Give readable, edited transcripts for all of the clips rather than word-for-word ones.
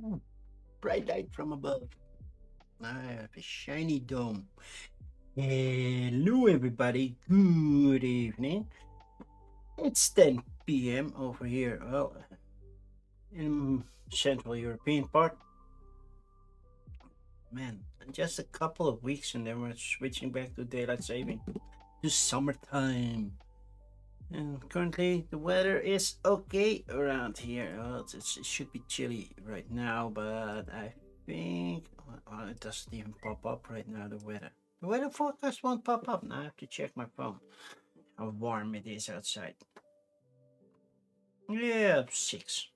Hmm, bright light from above. I have a shiny dome. Hello, everybody. Good evening. It's 10 p.m. over here. Well, in Central European part. Man, just a couple of weeks and then we're switching back to daylight saving. To summertime. And currently the weather is okay around here. Well, it should be chilly right now, but I think it doesn't even pop up right now, the weather. The weather forecast won't pop up. Now I have to check my phone. How warm it is outside. Yeah, 6.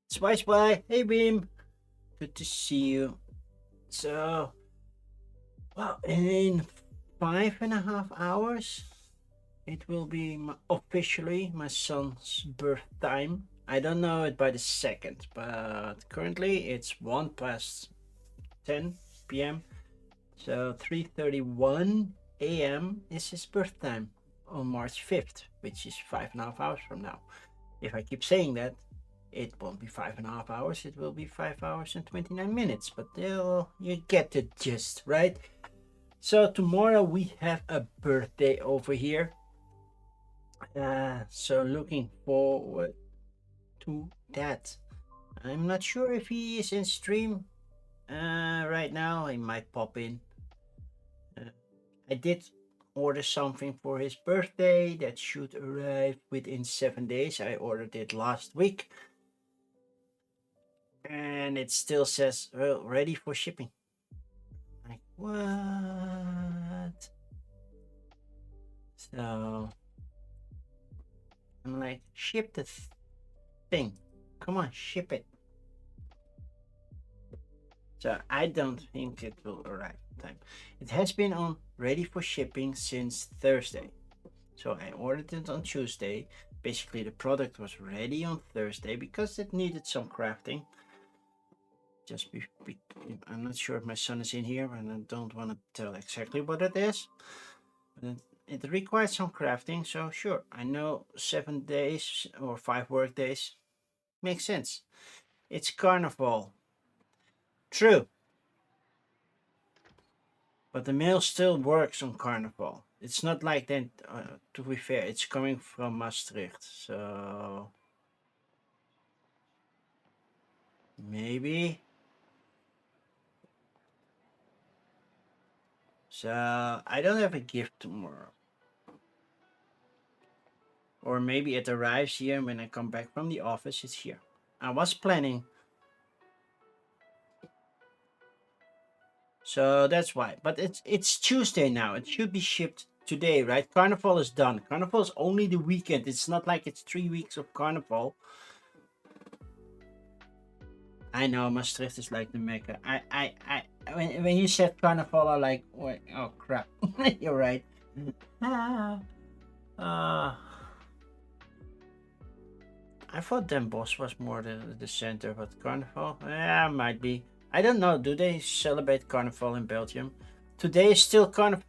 Spice Pie, hey Beam. Good to see you. So, well, in 5.5 hours, it will be officially my son's birth time. I don't know it by the second, but currently it's 1 past 10 p.m. So 3:31 a.m. is his birth time on March 5th, which is 5.5 hours from now. If I keep saying that, it won't be 5.5 hours, it will be 5 hours and 29 minutes, but you get the gist, right? So tomorrow we have a birthday over here. So looking forward to that. I'm not sure if he is in stream right now. He might pop in. I did order something for his birthday that should arrive within 7 days. I ordered it last week. And it still says, well, ready for shipping. Like, what? So I'm like, ship the thing. Come on, ship it. So I don't think it will arrive in time. It has been on ready for shipping since Thursday. So I ordered it on Tuesday. Basically, the product was ready on Thursday because it needed some crafting. I'm not sure if my son is in here, and I don't want to tell exactly what it is. But it requires some crafting, so sure, I know 7 days or 5 work days makes sense. It's carnival. True. But the mail still works on carnival. It's not like that, to be fair, it's coming from Maastricht, so maybe. So I don't have a gift tomorrow. Or maybe it arrives here when I come back from the office, it's here. I was planning. So that's why. But it's Tuesday now. It should be shipped today, right? Carnival is done. Carnival is only the weekend. It's not like it's 3 weeks of carnival. I know Maastricht is like the Mecca. When you said carnival, I like, wait, oh crap. You're right. I thought Den Bosch was more the center, but carnival, yeah, might be. I don't know. Do they celebrate carnival in Belgium? Today is still carnival.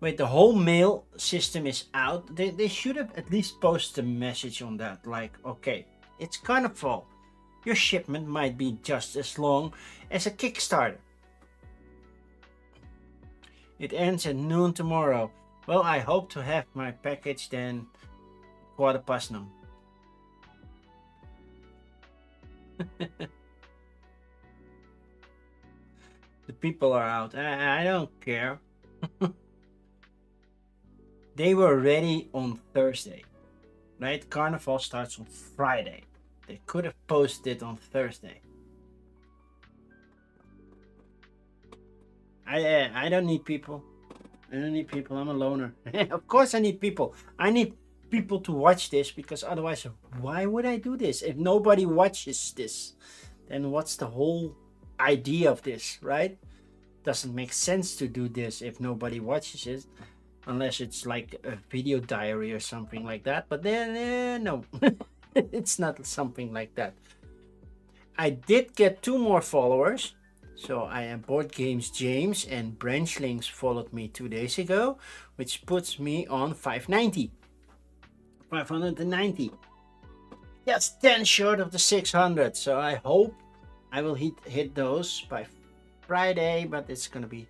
Wait, the whole mail system is out. They should have at least posted a message on that. Like, okay, it's carnival. Your shipment might be just as long as a Kickstarter. It ends at noon tomorrow. Well, I hope to have my package then 1:15. The people are out. I don't care. They were ready on Thursday, right? Carnival starts on Friday. They could have posted it on Thursday. I don't need people. I don't need people. I'm a loner. Of course I need people. I need people to watch this, because otherwise, why would I do this? If nobody watches this, then what's the whole idea of this, right? Doesn't make sense to do this if nobody watches it, unless it's like a video diary or something like that. But then, no, it's not something like that. I did get 2 more followers. So I am Board Games James, and Branchlings followed me 2 days ago, which puts me on 590. just 10 short of the 600. So I hope I will hit those by Friday, but it's gonna be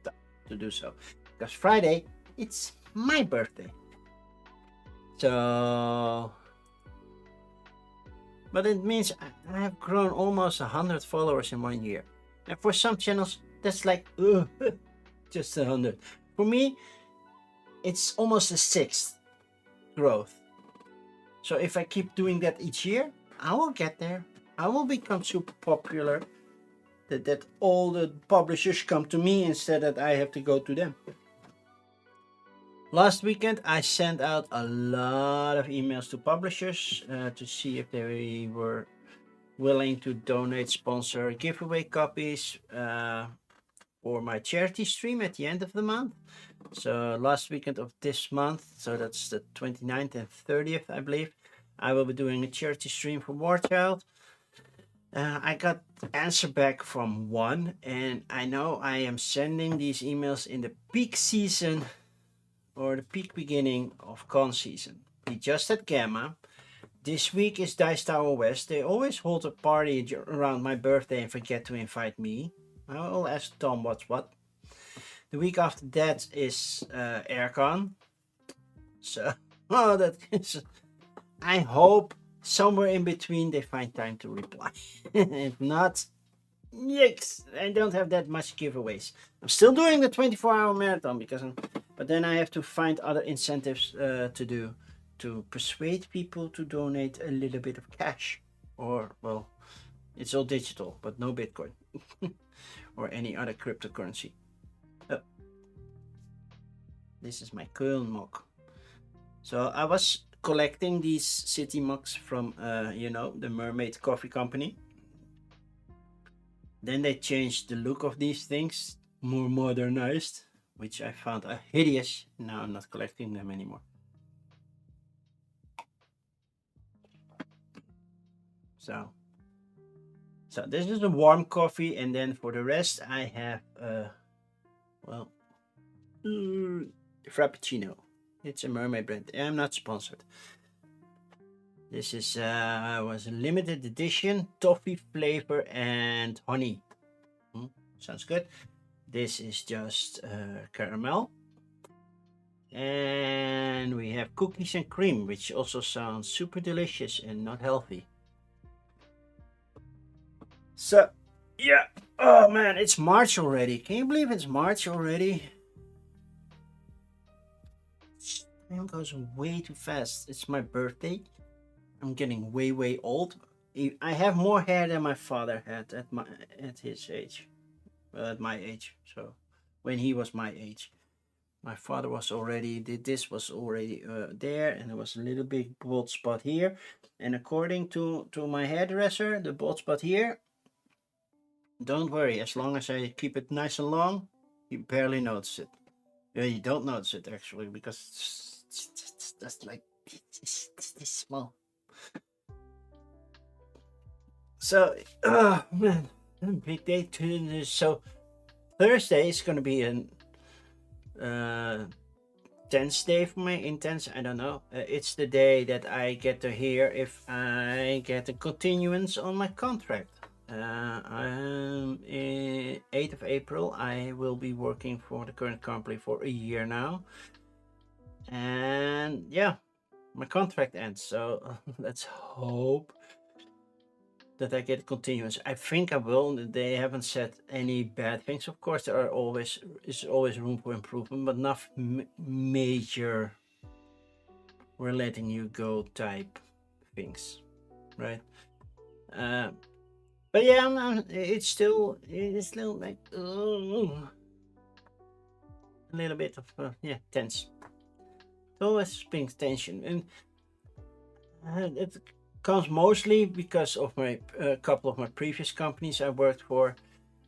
tough to do so because Friday it's my birthday. So, but it means I have grown almost 100 followers in 1 year, and for some channels that's like just 100. For me, it's almost a sixth growth. So if I keep doing that each year, I will get there. I will become super popular. That all the publishers come to me instead that I have to go to them. Last weekend, I sent out a lot of emails to publishers to see if they were willing to donate, sponsor, giveaway copies for my charity stream at the end of the month. So last weekend of this month, so that's the 29th and 30th, I believe, I will be doing a charity stream for War Child. I got answer back from one, and I know I am sending these emails in the peak season or the peak beginning of con season. We just had Gamma. This week is Dice Tower West. They always hold a party around my birthday and forget to invite me. I will ask Tom what's what. The week after that is Aircon. So, that is. I hope somewhere in between they find time to reply. If not, yikes! I don't have that much giveaways. I'm still doing the 24-hour marathon but then I have to find other incentives to do to persuade people to donate a little bit of cash, or well, it's all digital, but no Bitcoin or any other cryptocurrency. This is my Köln mug. So I was collecting these city mugs from the Mermaid Coffee Company. Then they changed the look of these things, more modernized, which I found hideous. Now I'm not collecting them anymore. So this is a warm coffee, and then for the rest I have Frappuccino. It's a Mermaid brand. I'm not sponsored. This is was a limited edition toffee flavor and honey. Sounds good. This is just caramel. And we have cookies and cream, which also sounds super delicious and not healthy. So, yeah. Oh man, it's March already. Can you believe it's March already? Time goes way too fast. It's my birthday. I'm getting way old. I have more hair than my father had at his age. Well, at my age. So when he was my age, my father was already was already there, and there was a little big bald spot here. And according to my hairdresser, the bald spot here, don't worry, as long as I keep it nice and long, you barely notice it. Yeah, you don't notice it actually, because it's just like this small. So, oh man, big day today. So Thursday is gonna be an tense day for me. Intense, I don't know. It's the day that I get to hear if I get a continuance on my contract. 8th of April, I will be working for the current company for a year now, and yeah, my contract ends. So let's hope that I get continuance. I think I will. They haven't said any bad things. Of course, there is always room for improvement, but nothing major. We're letting you go type things, right? But yeah, it's still like a little bit of tense. It always brings tension, and it comes mostly because of my couple of my previous companies I worked for.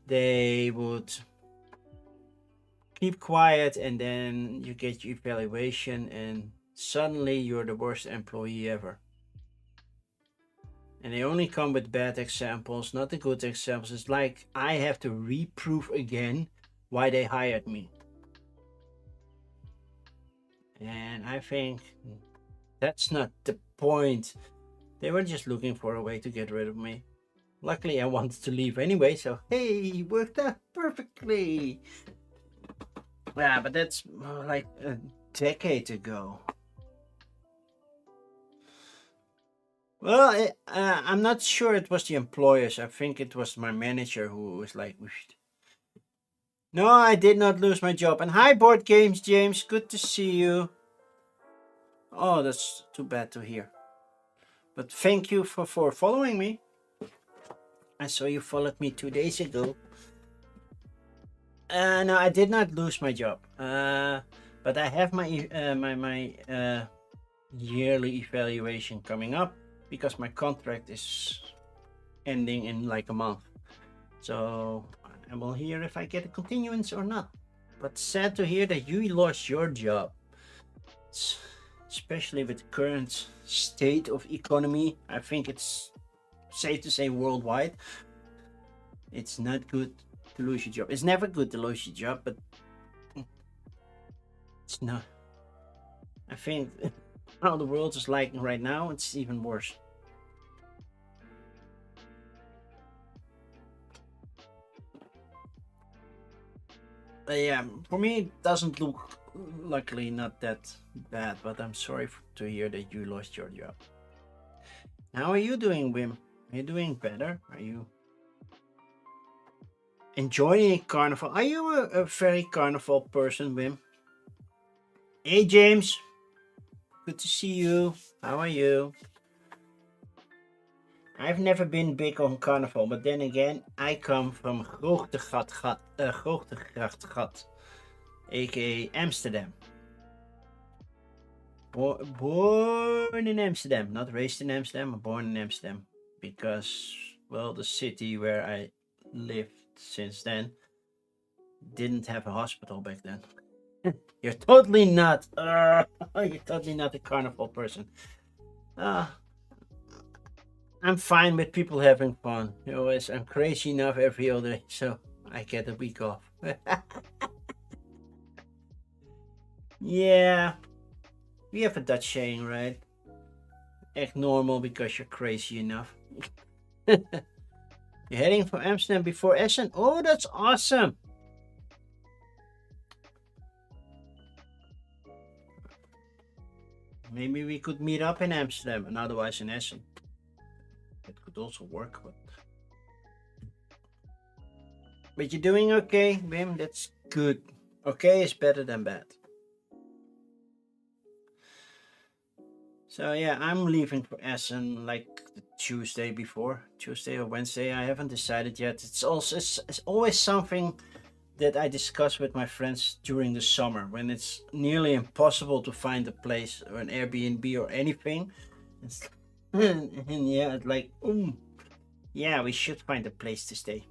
They would keep quiet, and then you get your evaluation, and suddenly you're the worst employee ever. And they only come with bad examples, not the good examples. It's like I have to reprove again why they hired me. And I think that's not the point They were just looking for a way to get rid of me. Luckily, I wanted to leave anyway, so hey, worked out perfectly. Yeah, but that's like a decade ago. Well, I'm not sure it was the employers. I think it was my manager who was like, "Whoosh." No, I did not lose my job. And hi, Board Games, James. Good to see you. Oh, that's too bad to hear. But thank you for following me. I saw you followed me 2 days ago. No, I did not lose my job. But I have my yearly evaluation coming up because my contract is ending in like a month. So I will hear if I get a continuance or not. But sad to hear that you lost your job. Especially with the current state of economy, I think it's safe to say worldwide, it's not good to lose your job. It's never good to lose your job, but it's not. I think how the world is like right now, it's even worse. Yeah, for me it doesn't look, luckily, not that bad, but I'm sorry to hear that you lost your job. How are you doing, Wim? Are you doing better? Are you enjoying carnival? Are you a very carnival person, Wim? Hey, James. Good to see you. How are you? I've never been big on carnival, but then again, I come from Groottegrachtgat, aka Amsterdam. Born in Amsterdam, not raised in Amsterdam, but born in Amsterdam. Because, well, the city where I lived since then didn't have a hospital back then. You're totally not. You're totally not a carnival person. I'm fine with people having fun. I'm crazy enough every other day, so I get a week off. Yeah, we have a Dutch saying, right? Act normal because you're crazy enough. You're heading for Amsterdam before Essen? Oh, that's awesome. Maybe we could meet up in Amsterdam and otherwise in Essen. It could also work, but you're doing okay, Wim. That's good. Okay is better than bad. So yeah, I'm leaving for Essen like the Tuesday before, Tuesday or Wednesday. I haven't decided yet. It's always something that I discuss with my friends during the summer when it's nearly impossible to find a place or an Airbnb or anything. And yeah, it's like, yeah, we should find a place to stay.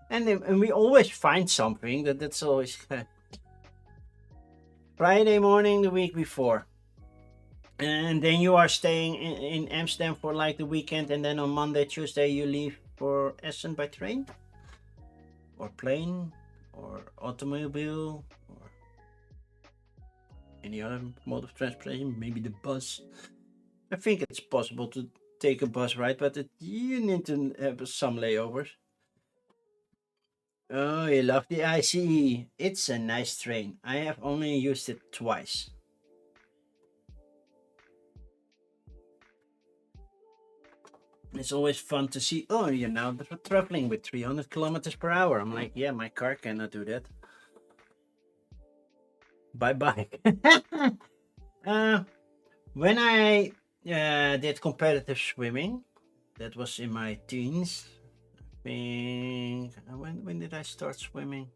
and we always find something. That's always Friday morning the week before. And then you are staying in Amsterdam for like the weekend, and then on Monday, Tuesday you leave for Essen by train or plane or automobile or any other mode of transportation, maybe the bus. I think it's possible to take a bus ride, but you need to have some layovers. Oh, you love the ICE. It's a nice train. I have only used it twice. It's always fun to see, oh, you're now traveling with 300 kilometers per hour. I'm like, yeah, my car cannot do that. Bye-bye. When I did competitive swimming, that was in my teens. I think, when did I start swimming?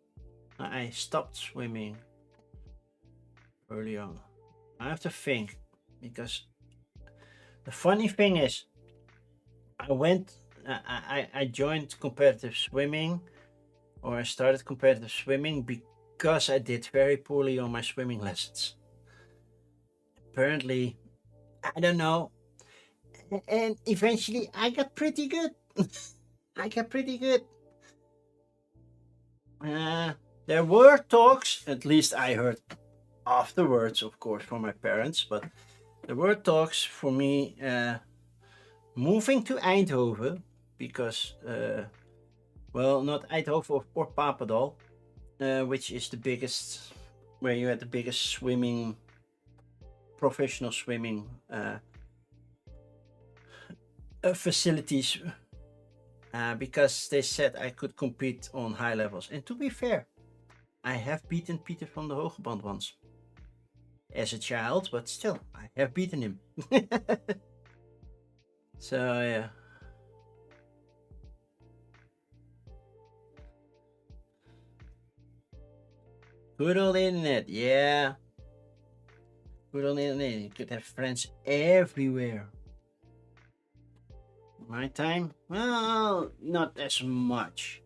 I stopped swimming early on. I have to think, because the funny thing is, I joined competitive swimming, or I started competitive swimming because I did very poorly on my swimming lessons. Apparently, I don't know. And eventually I got pretty good. I got pretty good. There were talks, at least I heard afterwards, of course, from my parents, but the word talks for me. Moving to Eindhoven because, well, not Eindhoven or Papendal, which is the biggest, where you had the biggest swimming, professional swimming facilities, because they said I could compete on high levels. And to be fair, I have beaten Peter van der Hogeband once. As a child, but still, I have beaten him. So, yeah. Good old internet, yeah. Good old internet. You could have friends everywhere. My time? Well, not as much.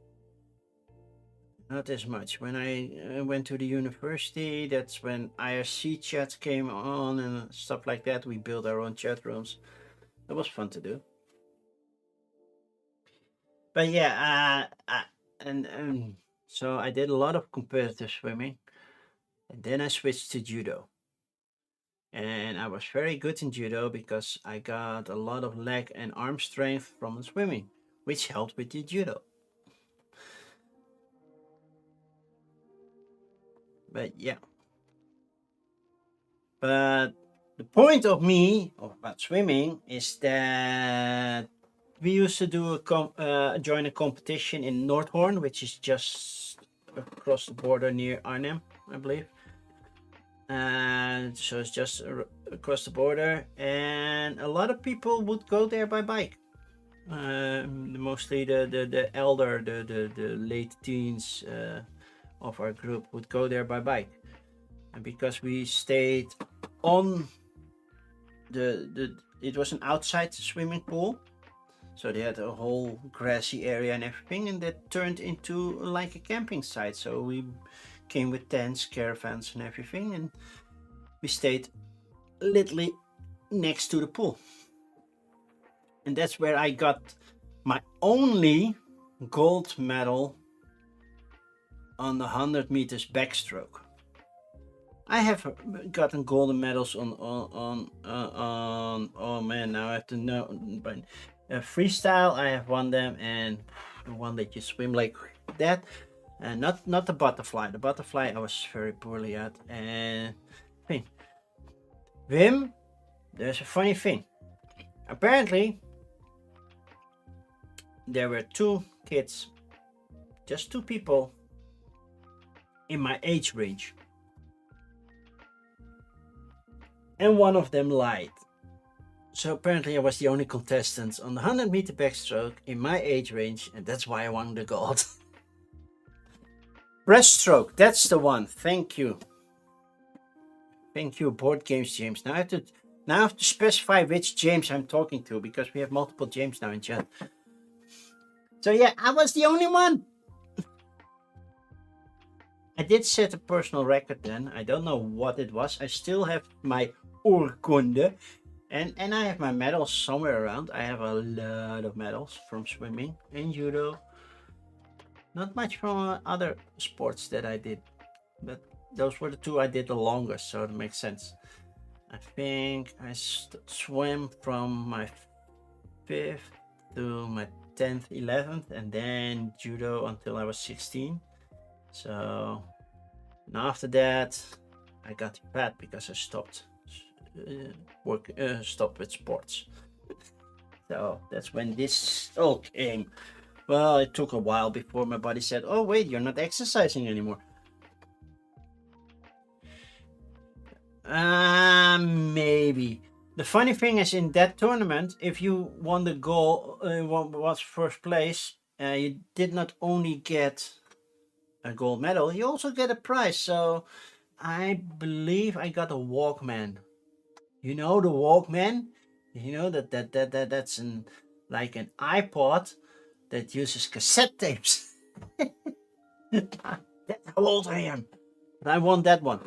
Not as much. When I went to the university, that's when IRC chats came on and stuff like that. We built our own chat rooms. That was fun to do. But yeah, and so I did a lot of competitive swimming, and then I switched to judo. And I was very good in judo because I got a lot of leg and arm strength from the swimming, which helped with the judo. But yeah. But the point of me about swimming is that we used to do join a competition in Noordhoorn, which is just across the border near Arnhem, I believe. And so it's just across the border, and a lot of people would go there by bike. Mostly the elder, the late teens of our group would go there by bike, and because we stayed on it was an outside swimming pool, so they had a whole grassy area and everything, and that turned into like a camping site. So we came with tents, caravans, and everything, and we stayed literally next to the pool. And that's where I got my only gold medal on the 100 meters backstroke. I have gotten golden medals on oh man, now I have to know, but freestyle I have won them, and the one that you swim like that, and not the butterfly. The butterfly I was very poorly at. And Wim, there's a funny thing. Apparently there were two kids, just two people in my age range, and one of them lied. So apparently I was the only contestant on the 100 meter backstroke in my age range, and that's why I won the gold. Breaststroke, that's the one. Thank you. Thank you, Board Games James. Now I have to specify which James I'm talking to, because we have multiple James now in chat. So yeah, I was the only one. I did set a personal record then. I don't know what it was. I still have my oorkonde. And I have my medals somewhere around. I have a lot of medals from swimming and judo. Not much from other sports that I did, but those were the two I did the longest, so it makes sense. I think I swam from my 5th to my 10th, 11th, and then judo until I was 16. So, and after that, I got fat because I stopped stopped with sports. So that's when this all came. Well, it took a while before my body said, "Oh wait, you're not exercising anymore." Maybe. The funny thing is, in that tournament, if you won the goal, was first place, you did not only get a gold medal, you also get a prize. So I believe I got a Walkman. You know the Walkman? You know that's like an iPod that uses cassette tapes. That's how old I am. But I won that one.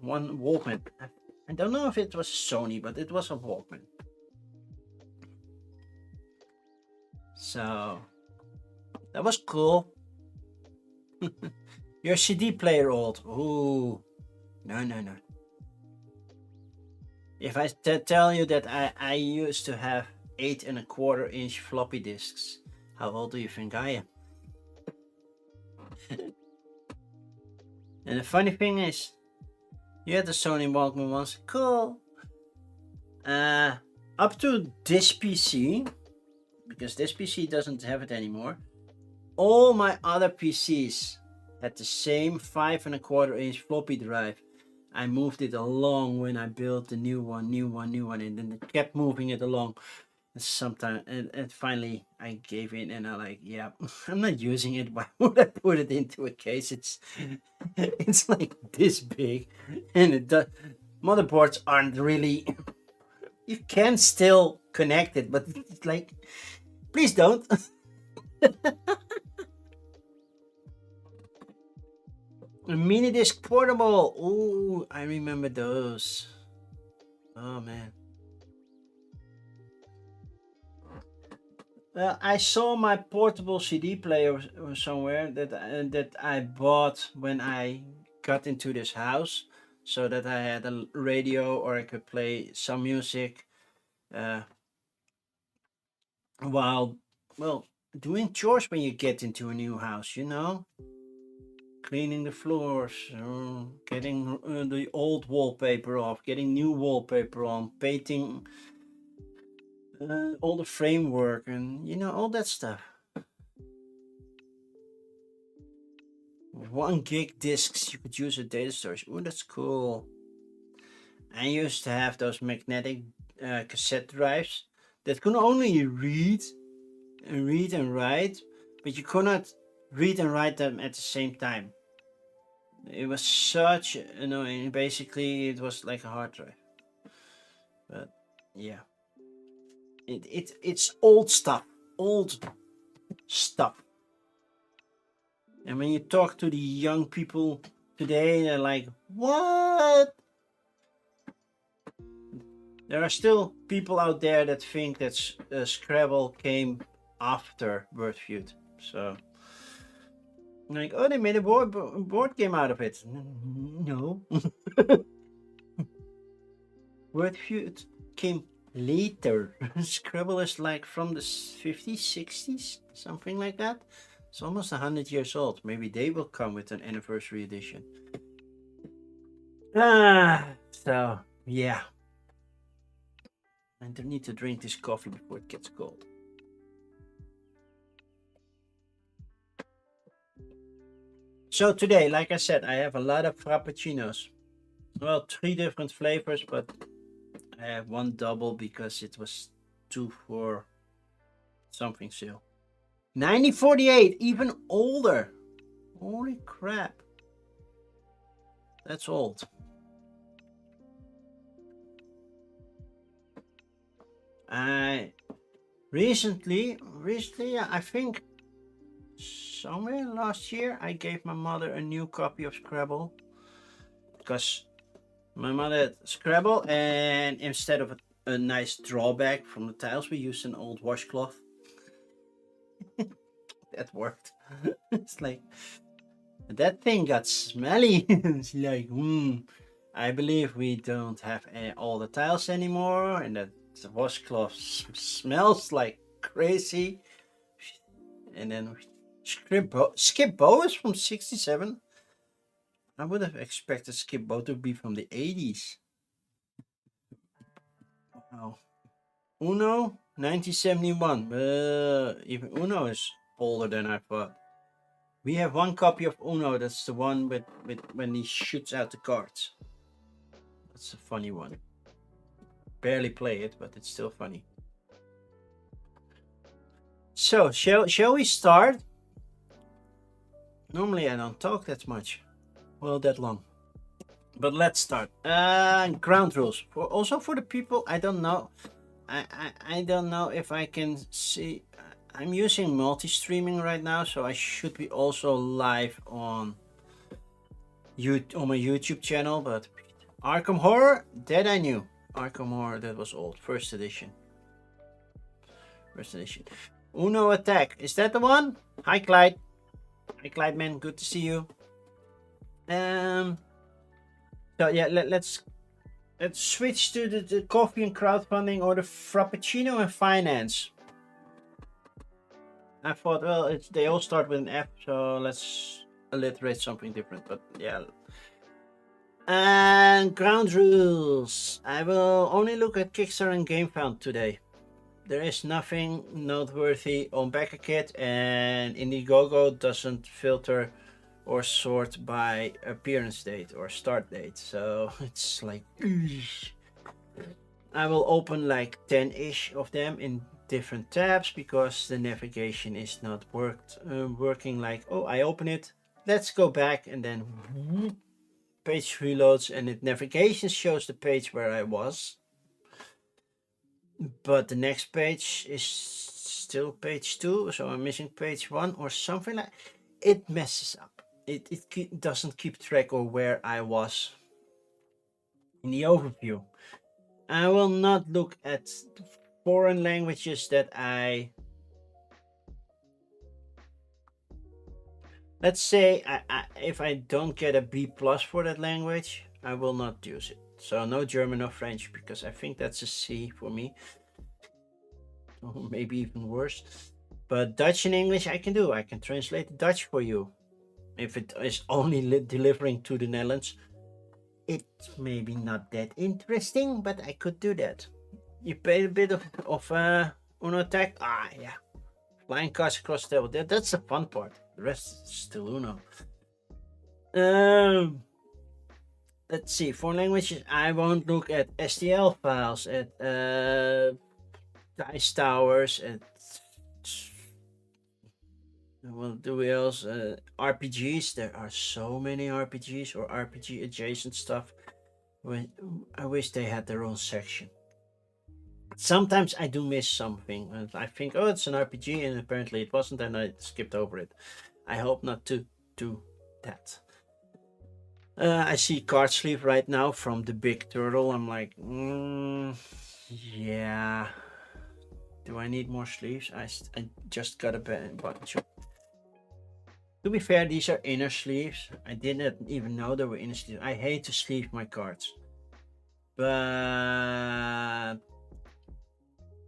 One Walkman. I don't know if it was Sony, but it was a Walkman. So that was cool. Your CD player old. Ooh. No. If I tell you that I used to have 8.25-inch floppy disks, how old do you think I am? And the funny thing is, you had the Sony Walkman once, cool. Up to this PC, because this PC doesn't have it anymore, all my other PCs had the same 5.25-inch floppy drive. I moved it along when I built the new one, and then I kept moving it along. And sometimes, and finally, I gave in, and I like, yeah, I'm not using it. Why would I put it into a case? It's like this big, and motherboards aren't really. You can still connect it, but it's like, please don't. A mini disc portable. Oh, I remember those. Oh man. Well, I saw my portable CD player somewhere that I bought when I got into this house, so that I had a radio or I could play some music uh, while, well, doing chores when you get into a new house, you know? Cleaning the floors, getting the old wallpaper off, getting new wallpaper on, painting all the framework, and you know, all that stuff. 1 gig discs you could use as data storage. Oh, that's cool. I used to have those magnetic cassette drives that could only read and write, but you could not read and write them at the same time. It was such annoying. Basically, it was like a hard drive. But yeah, it's old stuff. And when you talk to the young people today, they're like, what? There are still people out there that think that Scrabble came after Wordfeud. So, like, oh, they made a board game out of it. No. Wordfeud came later. Scrabble is like from the 50s, 60s, something like that. It's almost 100 years old. Maybe they will come with an anniversary edition. So yeah. I don't need to drink this coffee before it gets cold. So today, like I said, I have a lot of frappuccinos. Well, 3 different flavors, but I have 1 double because it was 2 for something sale. 1948, even older. Holy crap. That's old. I recently, I think somewhere last year, I gave my mother a new copy of Scrabble because my mother had Scrabble, and instead of a nice drawback from the tiles, we used an old washcloth. That worked. It's like, that thing got smelly. It's like, I believe we don't have all the tiles anymore, and that the washcloth smells like crazy. And then Skip Bo is from 67. I would have expected Skip Bo to be from the 80s. Wow. Uno, 1971. Even Uno is older than I thought. We have 1 copy of Uno. That's the one with when he shoots out the cards. That's a funny one. Barely play it, but it's still funny. So, shall we start? Normally I don't talk that much. Well, that long. But let's start. Ground rules. Also for the people, I don't know. I don't know if I can see. I'm using multi-streaming right now, so I should be also live on my YouTube channel. But Arkham Horror, that I knew. Arkham Horror, that was old. First edition. Uno Attack. Is that the one? Hi, Clyde. Hi, Clyde, man. Good to see you. So yeah, let's Let's switch to the coffee and crowdfunding or the frappuccino and finance. I thought, well, they all start with an F, so let's alliterate something different. But yeah. And ground rules. I will only look at Kickstarter and GameFound today. There is nothing noteworthy on BackerKit, and Indiegogo doesn't filter or sort by appearance date or start date. So it's like, I will open like 10-ish of them in different tabs because the navigation is not working. Like, oh, I open it, let's go back, and then page reloads, and it navigation shows the page where I was, but the next page is still page 2, so I'm missing page 1 or something. Like it messes up. It doesn't keep track of where I was in the overview. I will not look at foreign languages that let's say if I don't get a B+ for that language, I will not use it. So no German or French, because I think that's a C for me. Or maybe even worse. But Dutch and English I can do. I can translate Dutch for you. If it is only delivering to the Netherlands, it's maybe not that interesting, but I could do that. You pay a bit of Uno attack. Yeah. Flying cars across the table. That's the fun part. The rest is still Uno. Let's see. Foreign languages. I won't look at STL files, at dice towers, at what do we else? RPGs. There are so many RPGs or RPG adjacent stuff. I wish they had their own section. Sometimes I do miss something, and I think, oh, it's an RPG, and apparently it wasn't, and I skipped over it. I hope not to do that. I see card sleeve right now from the Big Turtle. I'm like, yeah. Do I need more sleeves? I just got a bunch of. To be fair, these are inner sleeves. I didn't even know they were inner sleeves. I hate to sleeve my cards. But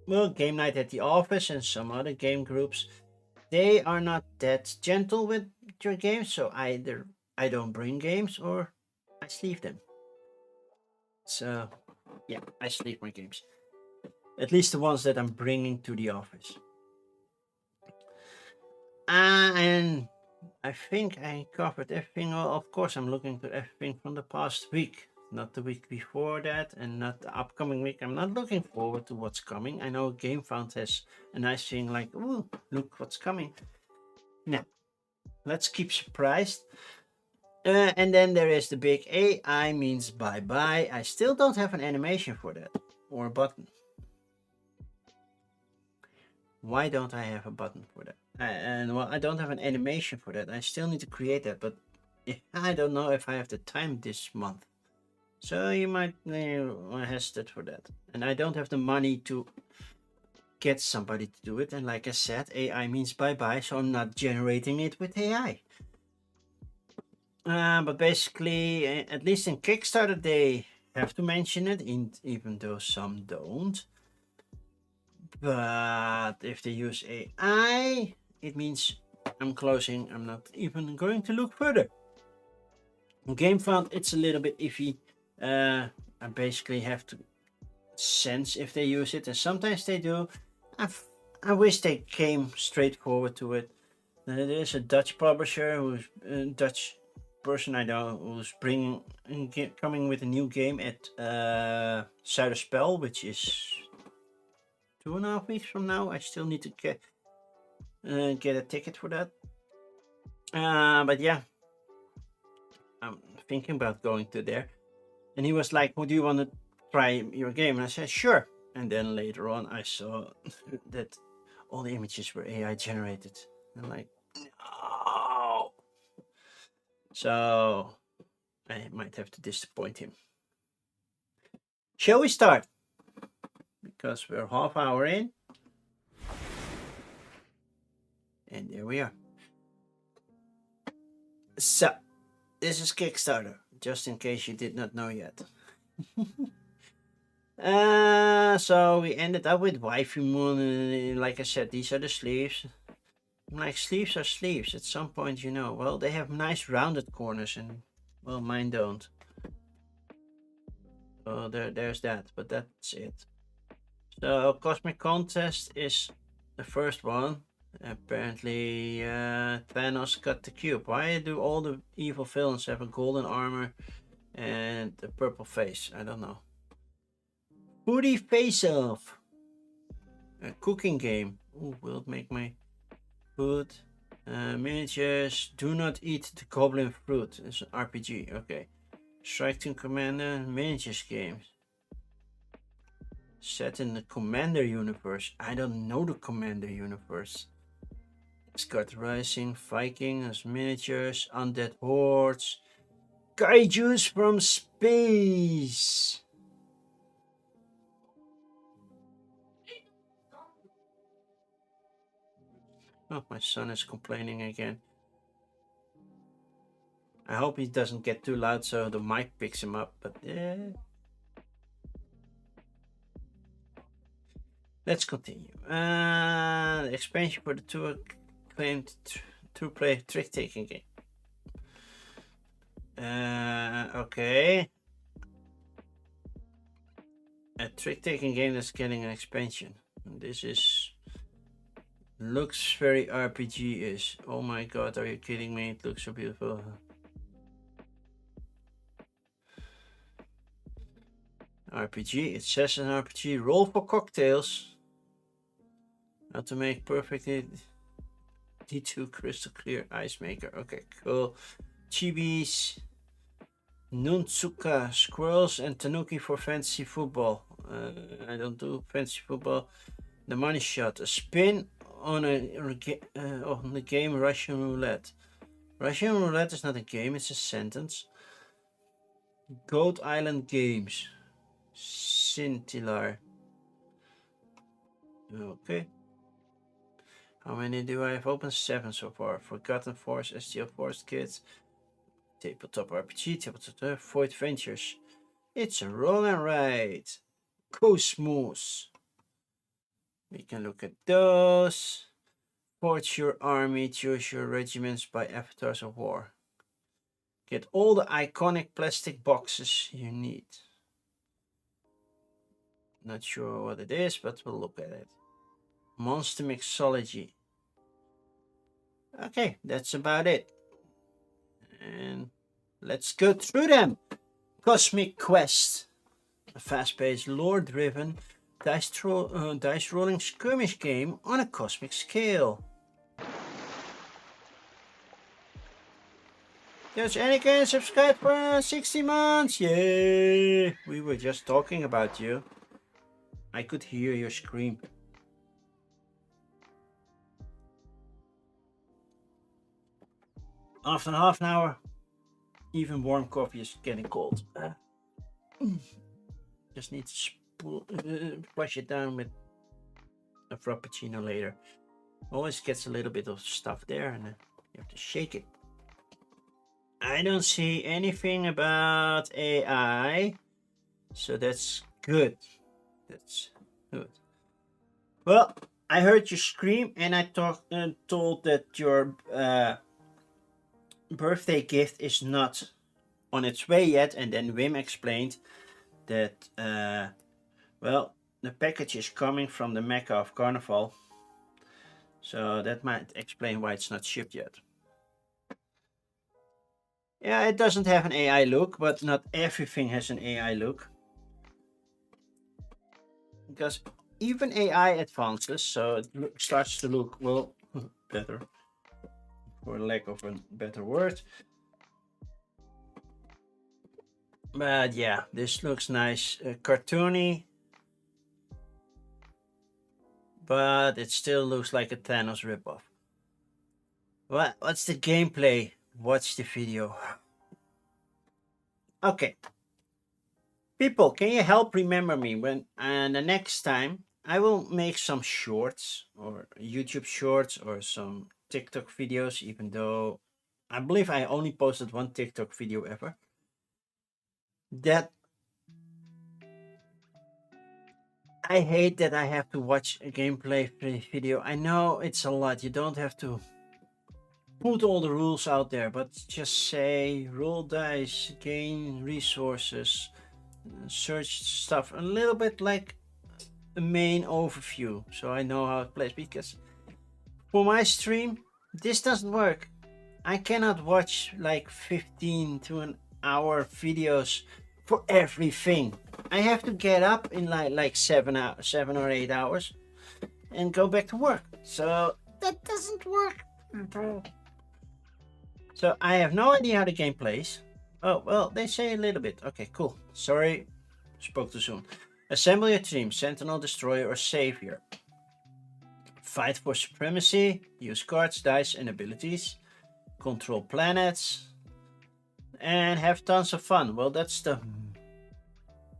well, game night at the office and some other game groups, they are not that gentle with your games. So either I don't bring games or I sleeve them. So yeah, I sleeve my games. At least the ones that I'm bringing to the office. And I think I covered everything. Of course, I'm looking to everything from the past week, not the week before that, and not the upcoming week. I'm not looking forward to what's coming. I know GameFound has a nice thing like, ooh, look what's coming. Now, let's keep surprised. And then there is the big AI means bye-bye. I still don't have an animation for that, or a button. Why don't I have a button for that? And well, I don't have an animation for that. I still need to create that, but I don't know if I have the time this month. So you might hesitate for that. And I don't have the money to get somebody to do it. And like I said, AI means bye-bye, so I'm not generating it with AI. But basically, at least in Kickstarter, they have to mention it, even though some don't. But if they use AI, it means I'm closing. I'm not even going to look further. GameFound, it's a little bit iffy. I basically have to sense if they use it, and sometimes they do. I wish they came straightforward to it. There's a Dutch publisher who's a Dutch person I know who's coming with a new game at Zuiderspel, which is 2.5 weeks from now. I still need to get a ticket for that. But yeah, I'm thinking about going to there. And he was like, "Would you want to try your game?" And I said, "Sure." And then later on, I saw that all the images were AI generated. I'm like, no. So I might have to disappoint him. Shall we start? Because we're half hour in. And there we are. So, this is Kickstarter, just in case you did not know yet. So we ended up with Waifu Moon. Like I said, these are the sleeves. Like, sleeves are sleeves. At some point, you know. Well, they have nice rounded corners, and well, mine don't. So there's that. But that's it. So Cosmic Contest is the first one. Apparently, Thanos got the cube. Why do all the evil villains have a golden armor and a purple face? I don't know. Foodie Face Off. A cooking game. Ooh, will it make my food? Miniatures. Do not eat the goblin fruit. It's an RPG. Okay. Strike Team Commander. Miniatures games. Set in the Commander universe. I don't know the Commander universe. It's got Rising, Vikings, miniatures, undead hordes, kaijus from space. Oh, my son is complaining again. I hope he doesn't get too loud so the mic picks him up, but let's continue. The expansion for the two acclaimed two-player trick-taking game. Okay. A trick-taking game that's getting an expansion. This looks very RPG-ish. Oh my god, are you kidding me? It looks so beautiful. RPG, it says an RPG. Roll for cocktails. How to make perfectly D2 crystal clear ice maker. Okay, cool. Chibis, Nunzuka, squirrels, and Tanuki for fantasy football. I don't do fantasy football. The money shot. A spin on on the game Russian roulette. Russian roulette is not a game, it's a sentence. Goat Island Games. Scintillar. Okay. How many do I have open? 7 so far. Forgotten Force, STL Force Kids, Tabletop RPG, Tabletop Void Ventures. It's a roll and ride. Cosmos. We can look at those. Forge your army, choose your regiments by avatars of war. Get all the iconic plastic boxes you need. Not sure what it is, but we'll look at it. Monster Mixology. Okay, that's about it. And let's go through them. Cosmic Quest. A fast-paced, lore-driven, dice rolling skirmish game on a cosmic scale. There's Anakin subscribed for 60 months. Yay! We were just talking about you. I could hear your scream. After half an hour, even warm coffee is getting cold. Just need to flush it down with a frappuccino later. Always gets a little bit of stuff there, and you have to shake it. I don't see anything about AI, so that's good. That's good. Well, I heard you scream, and I told that your birthday gift is not on its way yet, and then Wim explained that well, the package is coming from the Mecca of Carnival, so that might explain why it's not shipped yet. Yeah, it doesn't have an AI look, but not everything has an AI look, because even AI advances, so it starts to look, well, better, for lack of a better word. But yeah, this looks nice, cartoony, but it still looks like a Thanos ripoff. What's the gameplay? Watch the video. Okay. People, can you help remember me when the next time I will make some shorts, or YouTube shorts, or some TikTok videos, even though I believe I only posted one TikTok video ever. That I hate that I have to watch a gameplay video. I know it's a lot. You don't have to put all the rules out there, but just say roll dice, gain resources, search stuff, a little bit like a main overview, so I know how it plays. Because for my stream, this doesn't work. I cannot watch like 15 to an hour videos for everything. I have to get up in like 7 or 8 hours and go back to work. So that doesn't work. So I have no idea how the game plays. Oh, well, they say a little bit. Okay, cool. Sorry, spoke too soon. Assemble your team, Sentinel, Destroyer, or Savior. Fight for supremacy, use cards, dice, and abilities. Control planets. And have tons of fun. Well, that's the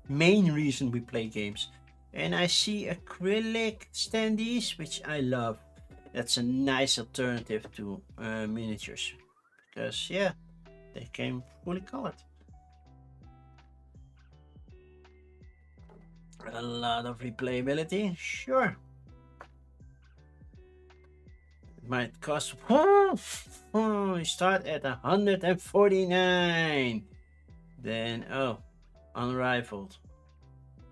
main reason we play games. And I see acrylic standees, which I love. That's a nice alternative to miniatures. Because, yeah, they came fully colored. A lot of replayability, sure. It might cost. You start at 149. Then, oh, unrivaled.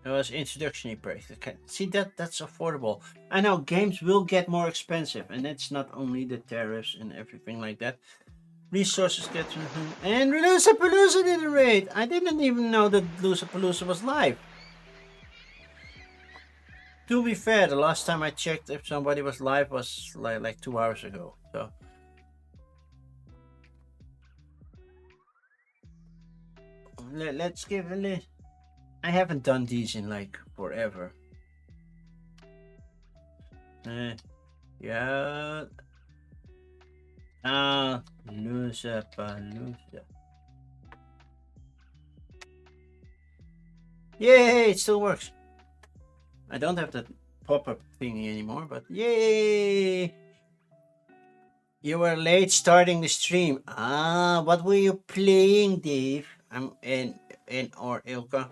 It was introductory price. See, that's affordable. I know games will get more expensive, and it's not only the tariffs and everything like that. Resources get and Loosapalooza did a raid. I didn't even know that Loosapalooza was live. To be fair, the last time I checked if somebody was live was like 2 hours ago. So let's give a list. I haven't done these in like forever. Yeah. Loosapalooza. Yay! It still works. I don't have that pop-up thingy anymore, but yay! You were late starting the stream. Ah, what were you playing, Dave? Or Ilka.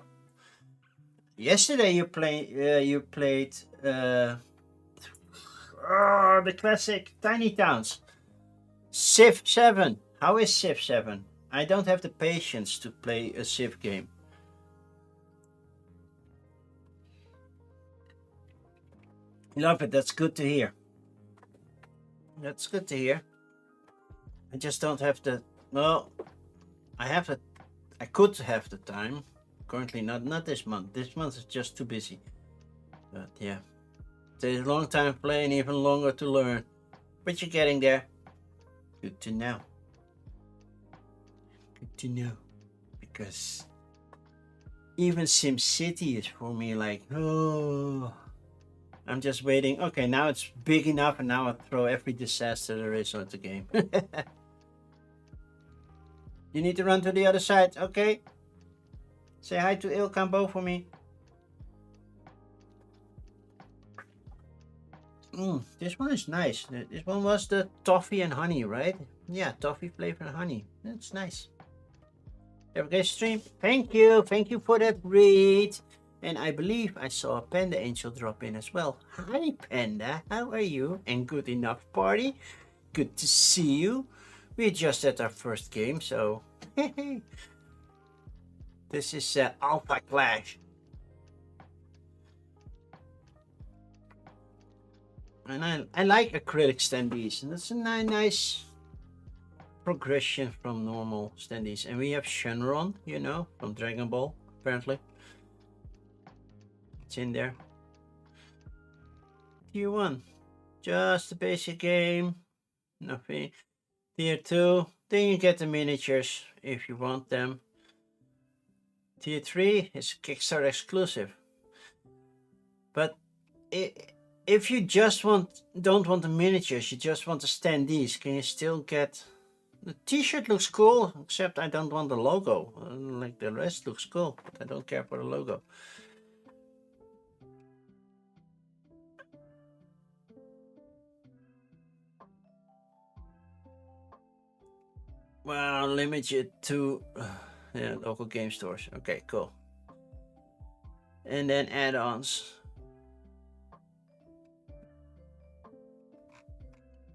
Yesterday you played the classic Tiny Towns. Civ 7. How is Civ 7? I don't have the patience to play a Civ game. Love it. That's good to hear. That's good to hear. I just don't have the. Well, I have the. I could have the time. Currently, not this month. This month is just too busy. But yeah, it takes a long time playing, even longer to learn. But you're getting there. Good to know. Good to know. Because even SimCity is for me like, oh. I'm just waiting. Okay, now it's big enough, and now I throw every disaster there is on the game. You need to run to the other side. Okay. Say hi to Ilkambo for me. This one is nice. This one was the toffee and honey, right? Yeah, toffee flavor and honey. That's nice. Have a great stream. Thank you. Thank you for that read. And I believe I saw a Panda Angel drop in as well. Hi, Panda. How are you? And good enough, party. Good to see you. We're just at our first game, so... This is Alpha Clash. And I like acrylic standees. And that's a nice progression from normal standees. And we have Shenron, you know, from Dragon Ball, apparently. It's in there. Tier 1, just a basic game, nothing. Tier 2, then you get the miniatures if you want them. Tier 3 is Kickstarter exclusive. But if you just don't want the miniatures, you just want the standees, can you still get... The t-shirt looks cool, except I don't want the logo. Like the rest looks cool, but I don't care for the logo. Well, limited to local game stores. Okay, cool. And then add-ons.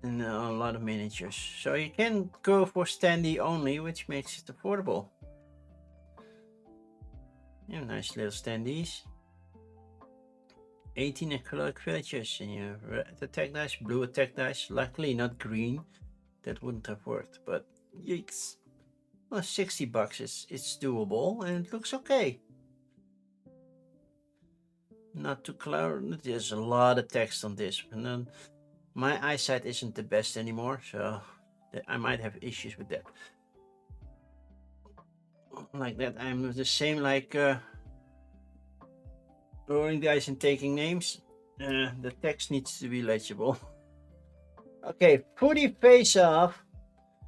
and a lot of miniatures. So you can go for standee only, which makes it affordable. Yeah, nice little standees. 18 acrylic villagers, and you have red attack dice, blue attack dice. Luckily, not green. That wouldn't have worked, but yikes. Well, $60 it's doable, and it looks okay. Not too clouded. There's a lot of text on this, and then my eyesight isn't the best anymore, so I might have issues with that. Like that, I'm the same like rolling dice and taking names. The text needs to be legible. Okay, footy face off,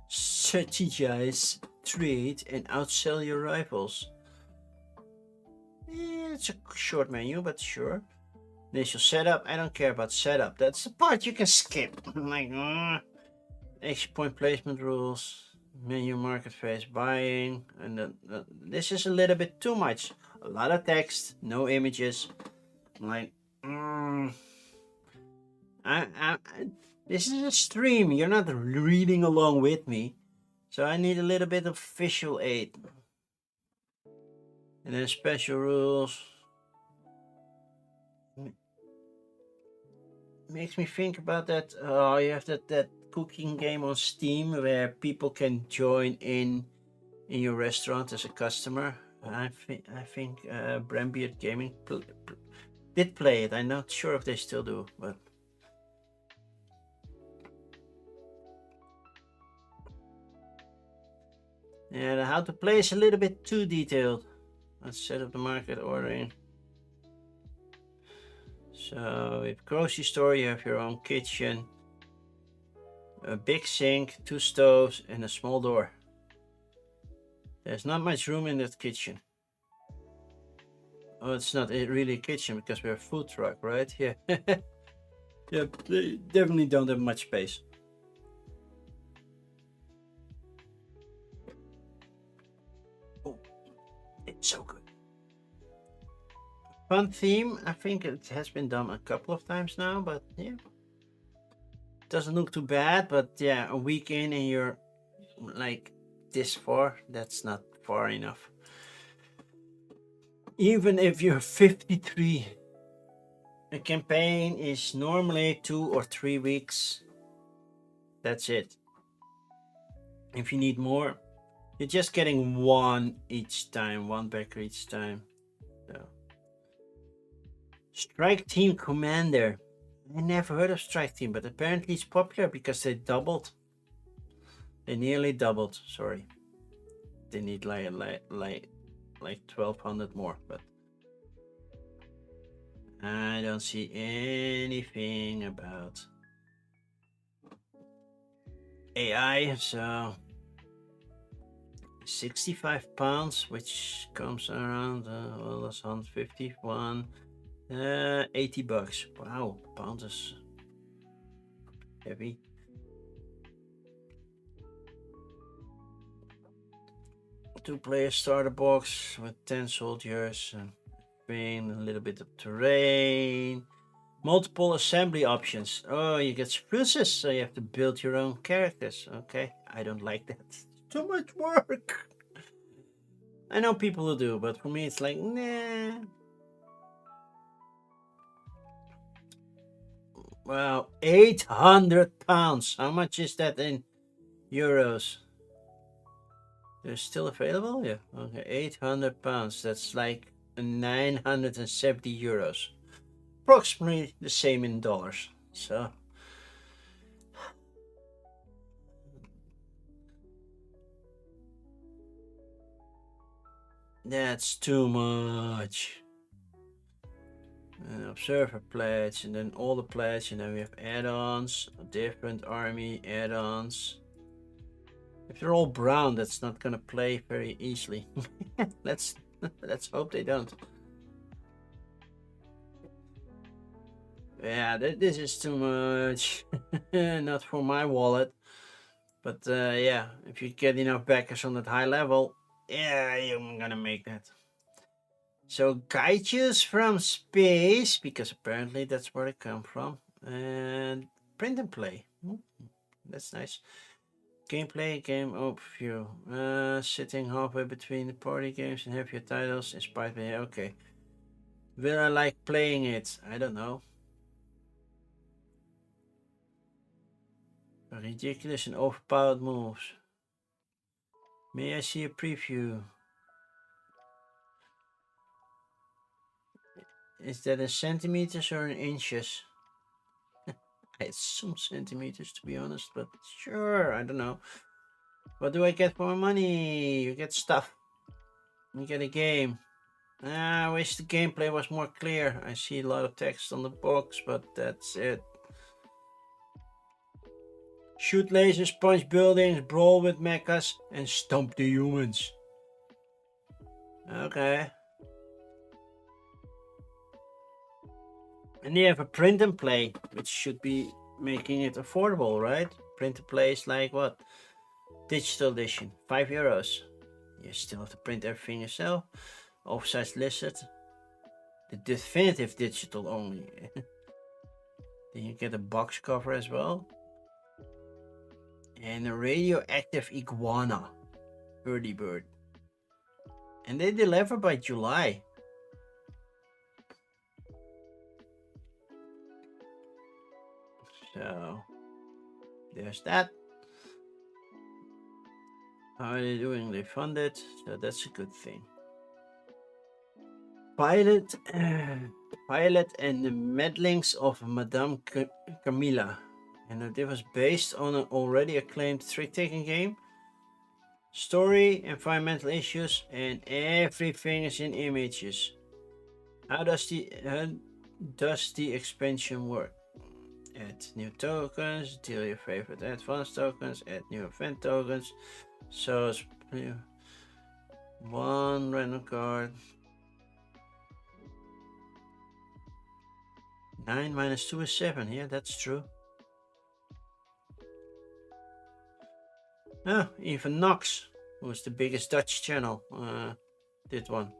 strategize, trade, and outsell your rivals. It's a short menu, but sure. Initial setup. I don't care about setup. That's the part you can skip. Like, extra point placement rules, menu market phase buying, and then this is a little bit too much. A lot of text, no images. Like, this is a stream. You're not reading along with me, so I need a little bit of visual aid. And then special rules. Makes me think about that. Oh, you have that cooking game on Steam where people can join in your restaurant as a customer. I think Brambeard Gaming did play it. I'm not sure if they still do, but yeah, how to play is a little bit too detailed. Let's set up the market ordering. So with grocery store, you have your own kitchen, a big sink, 2 stoves, and a small door. There's not much room in that kitchen. Oh, it's not really a kitchen because we're a food truck, right? Yeah. Yeah, they definitely don't have much space. Oh, it's so good. Fun theme. I think it has been done a couple of times now, but yeah. Doesn't look too bad, but yeah, a week in and you're like this far, that's not far enough. Even if you're 53, a campaign is normally 2 or 3 weeks. That's it. If you need more, you're just getting one each time, one backer each time. So. Strike Team Commander. I never heard of Strike Team, but apparently it's popular because they doubled. They nearly doubled. Sorry, they need like 1,200 more, but I don't see anything about AI. So 65 pounds, which comes around well, that's 151. $80. Wow, pounds is heavy. Two-player starter box with 10 soldiers, a little bit of terrain, multiple assembly options. Oh, you get spruces, so you have to build your own characters. Okay, I don't like that. It's too much work. I know people who do, but for me it's like, nah. Wow, 800 pounds. How much is that in euros? They're still available? Yeah. Okay, 800 pounds. That's like 970 euros. Approximately the same in dollars. So. That's too much. And observer pledge, and then all the pledge, and then we have add-ons, different army add-ons. If they're all brown, that's not gonna play very easily. let's hope they don't. Yeah, this is too much. Not for my wallet. But yeah, if you get enough backers on that high level, yeah, you're gonna make that. So Gaijus from space, because apparently that's where they come from. And print and play. That's nice. Gameplay, game overview. Sitting halfway between the party games and have your titles inspired me. Okay. Will I like playing it? I don't know. Ridiculous and overpowered moves. May I see a preview? Is that in centimeters or in inches? It's some centimeters to be honest, but sure, I don't know. What do I get for my money? You get stuff. You get a game. I wish the gameplay was more clear. I see a lot of text on the box, but that's it. Shoot lasers, punch buildings, brawl with mechas, and stomp the humans. Okay. And they have a print and play, which should be making it affordable, right? Print and play is like what? Digital edition, €5. You still have to print everything yourself. Oversized lizard. The definitive digital only. Then you get a box cover as well. And a radioactive iguana. Early bird. And they deliver by July. So there's that. How are they doing? They funded, so that's a good thing. Pilot and the Meddlings of Madame Camilla. And it was based on an already acclaimed trick-taking game. Story, environmental issues, and everything is in images. How does the expansion work? Add new tokens, deal your favorite advanced tokens, add new event tokens. So it's one random card. 9 minus 2 is 7. Yeah, that's true. Oh, even Nox, who's the biggest Dutch channel, did one.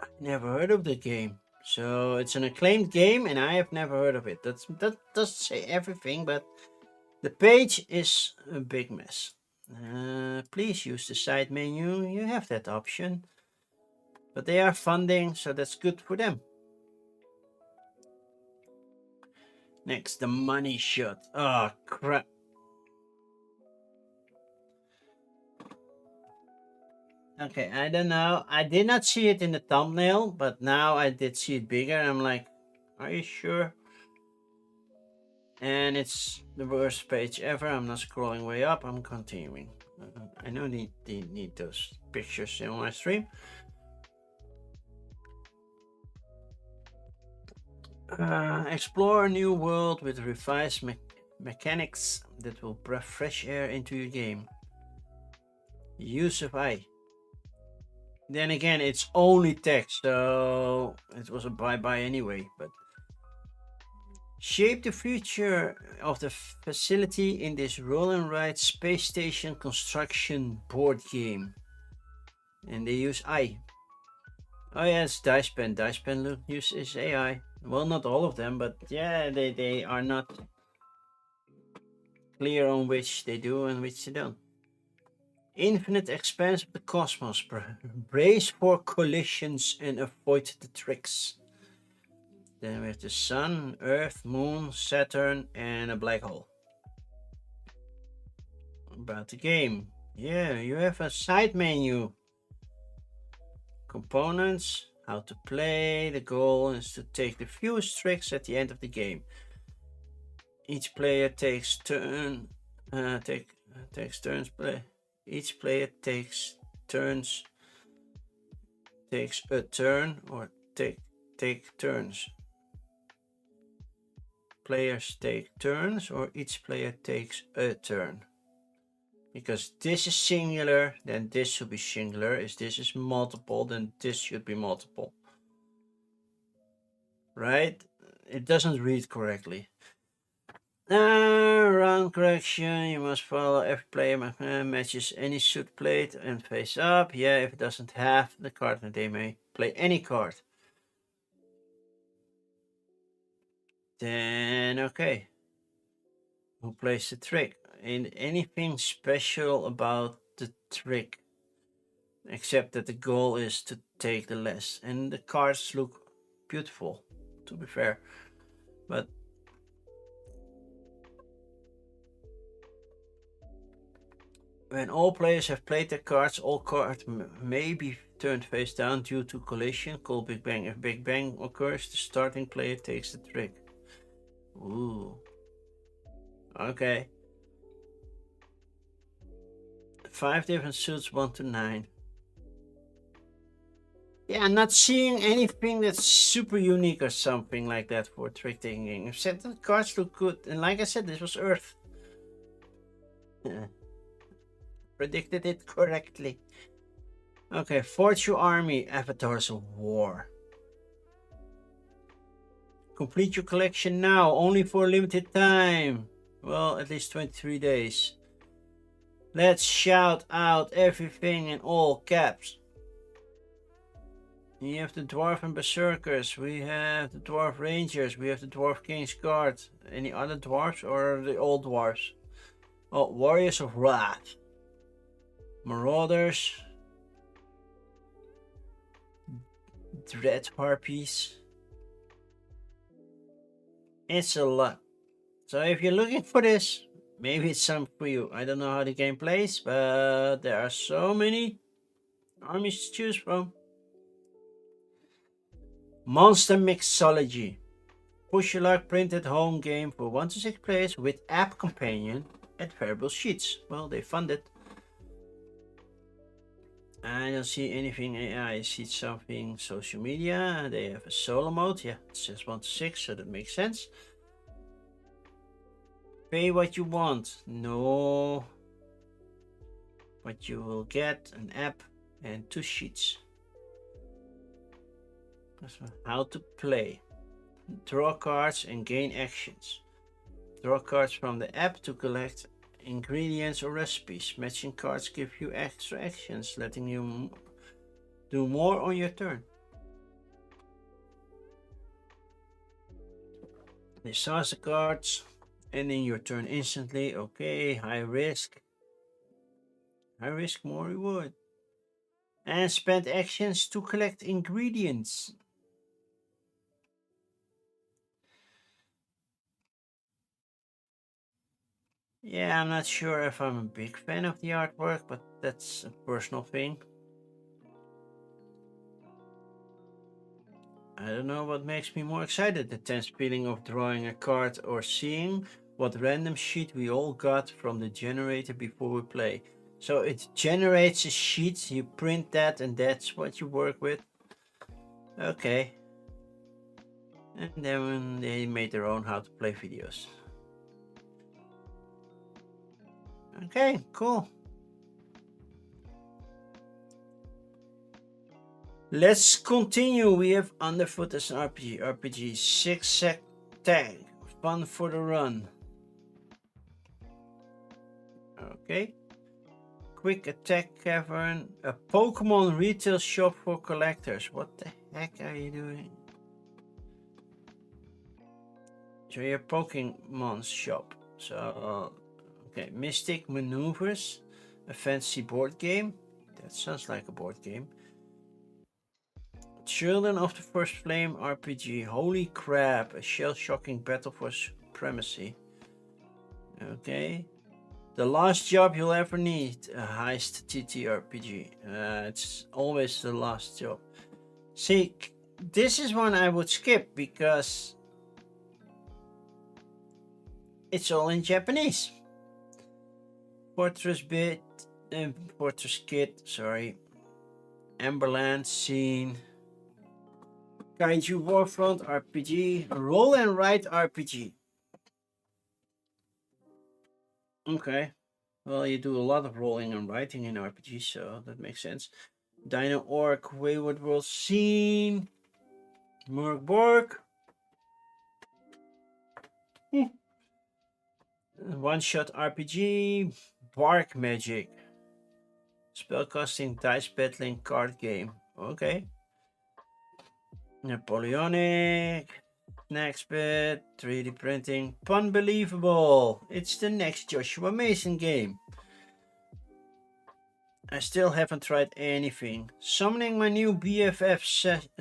I never heard of the game. So it's an acclaimed game and I have never heard of it. That doesn't say everything, but the page is a big mess. Please use the side menu. You have that option. But they are funding, so that's good for them. Next, the money shot. Oh, crap. Okay, I don't know. I did not see it in the thumbnail, but now I did see it bigger. I'm like, are you sure? And it's the worst page ever. I'm not scrolling way up. I'm continuing. I know they need those pictures in my stream. Explore a new world with revised mechanics that will breathe fresh air into your game. Use of I. Then again, it's only text, so it was a bye-bye anyway. But shape the future of the facility in this roll and ride space station construction board game. And they use I. Oh yeah, it's Dice Pen. Dice Pen uses AI. Well, not all of them, but yeah, they are not clear on which they do and which they don't. Infinite expanse of the cosmos. Brace for collisions and avoid the tricks. Then we have the Sun, Earth, Moon, Saturn, and a black hole. About the game. Yeah, you have a side menu. Components, how to play. The goal is to take the fewest tricks at the end of the game. Each player takes turns play. Each player takes turns. Takes a turn or take turns. Players take turns or each player takes a turn. Because this is singular, then this should be singular. If this is multiple, then this should be multiple. Right? It doesn't read correctly. Round correction. You must follow every player matches any suit played and face up. Yeah, if it doesn't have the card, then they may play any card. Then, okay. Who plays the trick? Ain't anything special about the trick, except that the goal is to take the less. And the cards look beautiful, to be fair. But when all players have played their cards, all cards may be turned face down due to collision, called Big Bang. If Big Bang occurs, the starting player takes the trick. Ooh. Okay. 5 different suits, 1 to 9. Yeah, I'm not seeing anything that's super unique or something like that for trick taking game. Except the cards look good, and like I said, this was Earth. Predicted it correctly. Okay, Forge Your Army, Avatars of War. Complete your collection now, only for a limited time. Well, at least 23 days. Let's shout out everything in all caps. You have the Dwarven Berserkers, we have the Dwarf Rangers, we have the Dwarf King's Guard. Any other dwarves or the old dwarves? Oh, Warriors of Wrath. Marauders. Dread Harpies. It's a lot. So if you're looking for this, maybe it's something for you. I don't know how the game plays, but there are so many armies to choose from. Monster Mixology. Push your luck printed home game for 1 to 6 players with app companion and variable sheets. Well, they fund it. I don't see anything AI. I see something social media. They have a solo mode. Yeah, it says 1 to 6, so that makes sense. Pay what you want. No. But you will get an app and 2 sheets. How to play. Draw cards and gain actions. Draw cards from the app to collect ingredients or recipes. Matching cards give you extra actions, letting you do more on your turn. Disaster cards, ending your turn instantly. Okay, high risk. High risk, more reward. And spend actions to collect ingredients. Yeah, I'm not sure if I'm a big fan of the artwork, but that's a personal thing. I don't know what makes me more excited, the tense feeling of drawing a card or seeing what random sheet we all got from the generator before we play. So it generates a sheet, you print that, and that's what you work with. Okay. And then they made their own how to play videos. Okay, cool. Let's continue. We have Underfoot as an RPG. RPG 6-sec tag. Fun for the run. Okay. Quick Attack Cavern. A Pokemon retail shop for collectors. What the heck are you doing? So you're Pokemon's shop. So, okay. Mystic Maneuvers. A fantasy board game. That sounds like a board game. Children of the First Flame RPG. Holy crap, a shell-shocking battle for supremacy. Okay. The last job you'll ever need. A heist TTRPG. It's always the last job. See, this is one I would skip because it's all in Japanese. Fortress Kit, sorry. Amberland Scene. Kaiju Warfront RPG, Roll and Write RPG. Okay, well, you do a lot of rolling and writing in RPG, so that makes sense. Dino Orc, Wayward World Scene, Murkborg. One-shot RPG, Bark Magic. Spellcasting, dice battling card game. Okay. Napoleonic, Next bit, 3D printing. Unbelievable! It's the next Joshua Mason game. I still haven't tried anything. Summoning my new BFF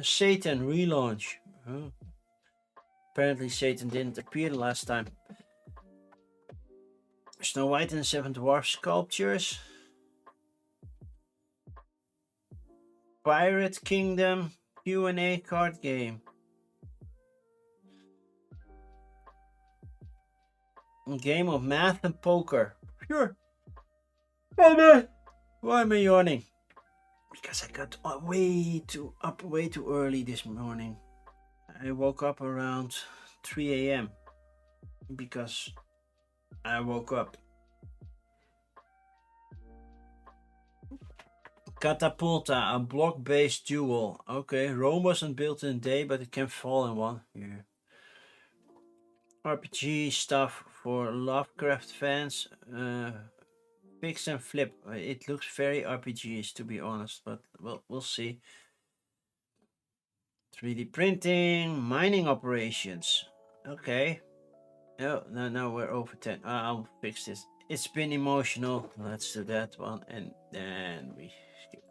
Satan relaunch. Huh? Apparently Satan didn't appear the last time. Snow White and the Seven Dwarf sculptures. Pirate Kingdom Q&A card game. A game of math and poker. Sure. Oh man. Why am I yawning? Because I got up way too early this morning. I woke up around 3 a.m. because I woke up. Catapulta, a block-based duel. Okay, Rome wasn't built in a day, but it can fall in one. Yeah. RPG stuff for Lovecraft fans. Fix and flip. It looks very RPGish, to be honest, but we'll see. 3D printing, mining operations. Okay. Oh, no, we're over 10. I'll fix this. It's been emotional. Let's do that one, and then we skip.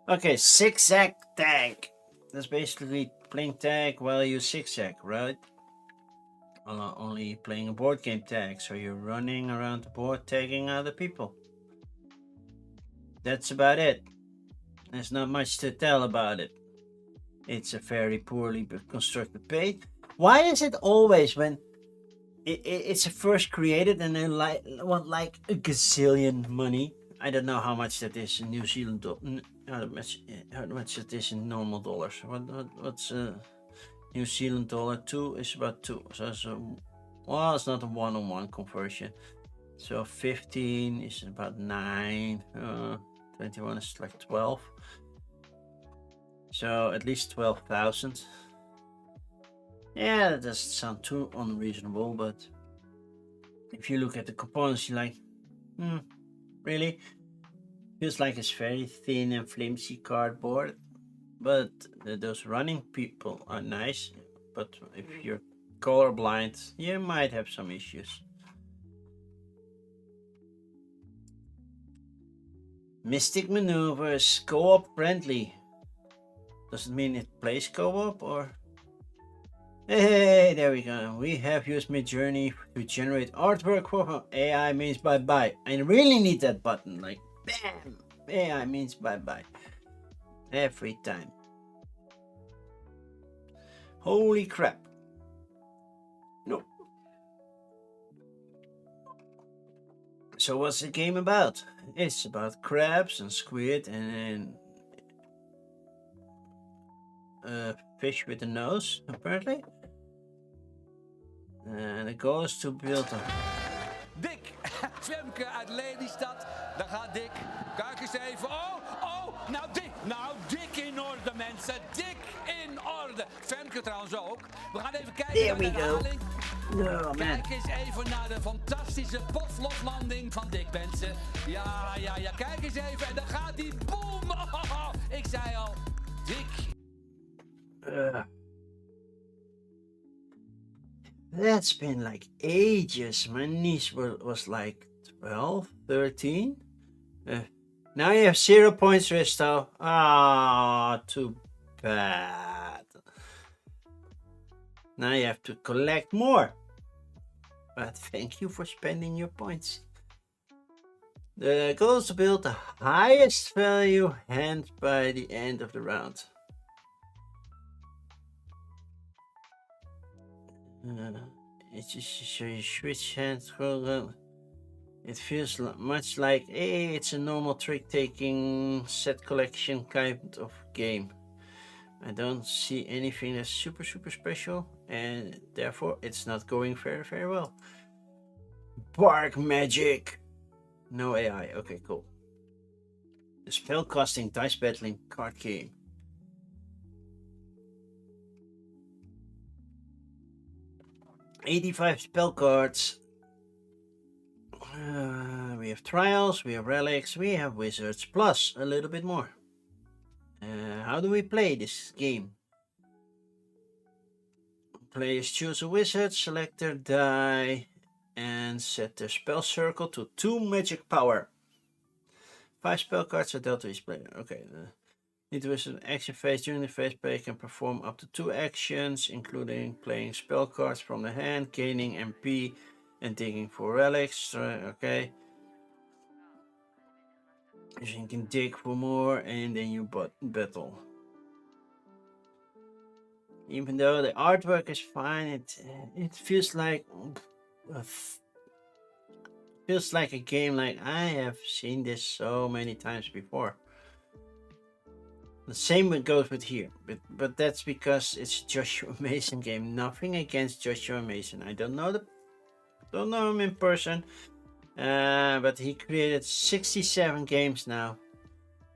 Okay, zigzag tag. That's basically playing tag while you zigzag, right? Only playing a board game tag, so you're running around the board tagging other people. That's about it. There's not much to tell about it. It's a very poorly constructed page. Why is it always when it's first created and then want like a gazillion money? I don't know how much that is in New Zealand. How much that is in normal dollars? What's New Zealand dollar? 2 is about 2. So well, it's not a one-on-one conversion. So 15 is about 9. 21 is like 12. So at least 12,000. Yeah, that doesn't sound too unreasonable, but if you look at the components, you're like, really? Feels like it's very thin and flimsy cardboard, but those running people are nice, but if you're colorblind, you might have some issues. Mystic Maneuvers, co-op friendly. Does it mean it plays co-op or? Hey, there we go. We have used Midjourney to generate artwork for AI means bye-bye. I really need that button, like bam! AI means bye-bye. Every time. Holy crap. No. So what's the game about? It's about crabs and squid and fish with a nose, apparently. And the goal is to build a... Dick, Femke uit Lelystad. Daar gaat Dick. Kijk eens even. Oh, nou Dick in orde, mensen. Dick in orde. Femke trouwens ook. We gaan even kijken naar de herhaling. Oh, Kijk eens even naar de fantastische potloodlanding van Dick, mensen. Ja, kijk eens even. En dan gaat die boom. Oh, ik zei al, Dick. That's been like ages. My niece was like 12, 13. Now you have 0 points, Risto. Ah, too bad. Now you have to collect more. But thank you for spending your points. The goal is to build the highest value hand by the end of the round. It's just so you switch hands. It feels much like it's a normal trick-taking set collection kind of game. I don't see anything that's super special, and therefore it's not going very well. Bark magic. No AI. Okay, cool. The spellcasting dice battling card game. $85 spell cards. We have trials, we have relics, we have wizards, plus a little bit more. How do we play this game? Players choose a wizard, select their die, and set their spell circle to 2 magic power. 5 spell cards are dealt to each player. Okay. Need to visit an action phase. During the phase, player can perform up to 2 actions, including playing spell cards from the hand, gaining MP, and digging for relics. Okay. So you can dig for more, and then you battle. Even though the artwork is fine, it feels like a game like I have seen this so many times before. The same goes with here, but that's because it's a Joshua Mason game. Nothing against Joshua Mason. I don't know him in person, but he created 67 games now,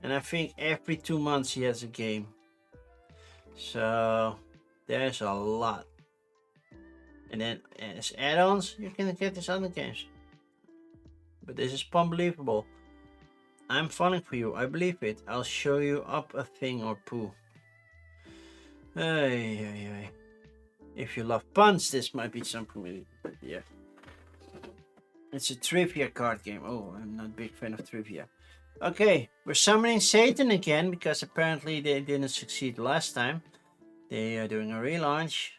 and I think every 2 months he has a game. So there's a lot. And then as add-ons, you can get these other games. But this is unbelievable. I'm falling for you. I believe it. I'll show you up a thing or poo. If you love puns, this might be something really. But yeah. It's a trivia card game. Oh, I'm not a big fan of trivia. Okay, we're summoning Satan again because apparently they didn't succeed last time. They are doing a relaunch.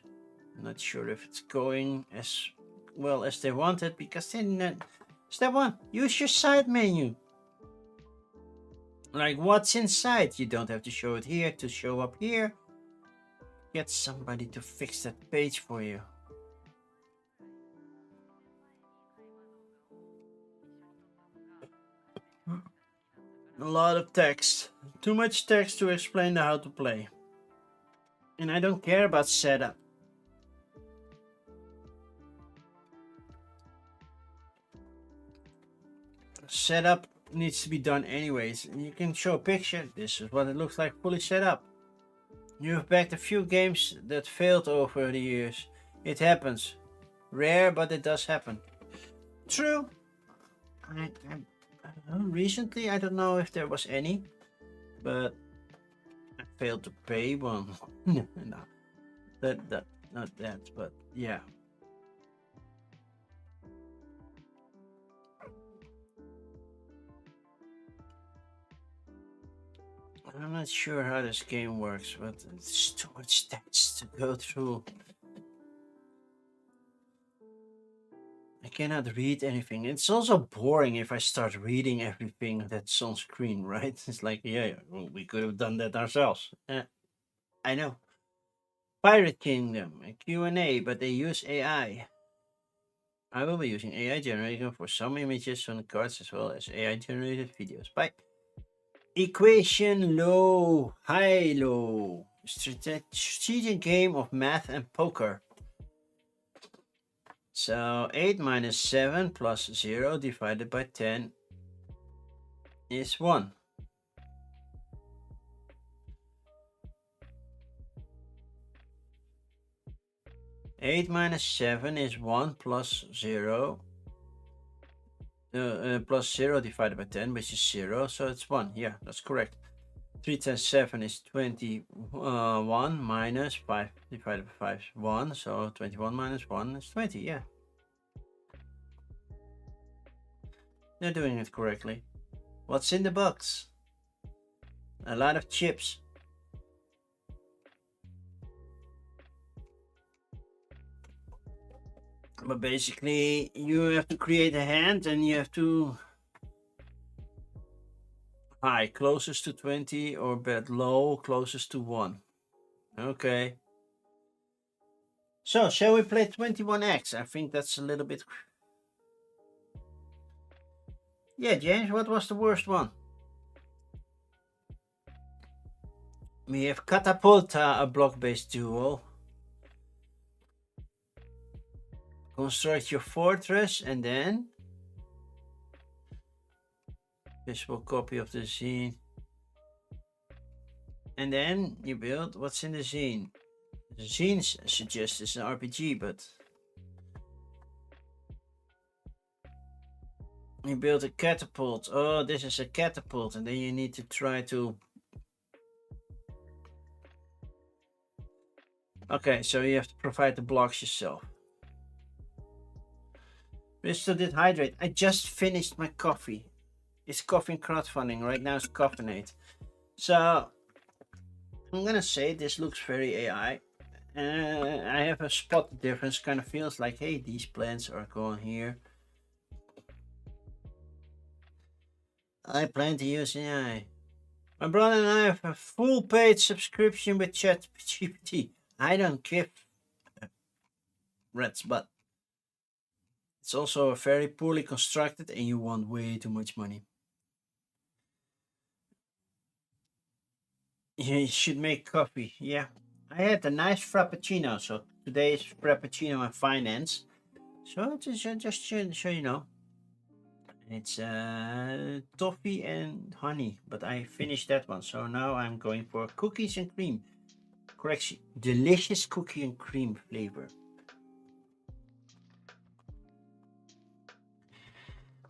I'm not sure if it's going as well as they wanted because they didn't. Step 1, use your side menu. Like what's inside? You don't have to show it here to show up here. Get somebody to fix that page for you. A lot of text. Too much text to explain how to play. And I don't care about setup. Setup needs to be done anyways. You can show a picture. This is what it looks like fully set up. You've backed a few games that failed over the years. It happens. Rare, but it does happen. True. Recently, I don't know if there was any, but I failed to pay one. No, not that, but yeah. I'm not sure how this game works, but it's too much text to go through. I cannot read anything. It's also boring if I start reading everything that's on screen, right? It's like, yeah, well, we could have done that ourselves. I know. Pirate Kingdom, a Q&A, but they use AI. I will be using AI generator for some images on the cards as well as AI generated videos. Bye. Equation low, high low. Strategic game of math and poker. So 8 minus 7 plus 0 divided by 10 is 1. Eight minus 7 is 1 plus 0. Plus 0 divided by 10, which is 0, so it's 1. Yeah, that's correct. 3 times 7 is 21 minus 5 divided by 5 is 1, so 21 minus 1 is 20, yeah. They're doing it correctly. What's in the box? A lot of chips. But basically, you have to create a hand and you have to high closest to 20 or bet low closest to 1. Okay. So, shall we play 21x? I think that's a little bit... Yeah, James, what was the worst one? We have Catapulta, a block-based duel. Construct your fortress and then visible copy of the zine. And then you build what's in the zine. The zine suggests it's an RPG, but you build a catapult. Oh, this is a catapult, and then you need to try to... Okay, so you have to provide the blocks yourself. Mr. Did hydrate. I just finished my coffee. It's coffee and crowdfunding. Right now it's caffeinate. So I'm gonna say this looks very AI. I have a spot difference. Kind of feels like, hey, these plants are going here. I plan to use AI. My brother and I have a full paid subscription with ChatGPT. I don't give a rat's butt. It's also very poorly constructed and you want way too much money. You should make coffee. Yeah. I had a nice frappuccino. So today is frappuccino and finance. So just so you know. It's toffee and honey, but I finished that one. So now I'm going for cookies and cream. Correction, delicious cookie and cream flavor.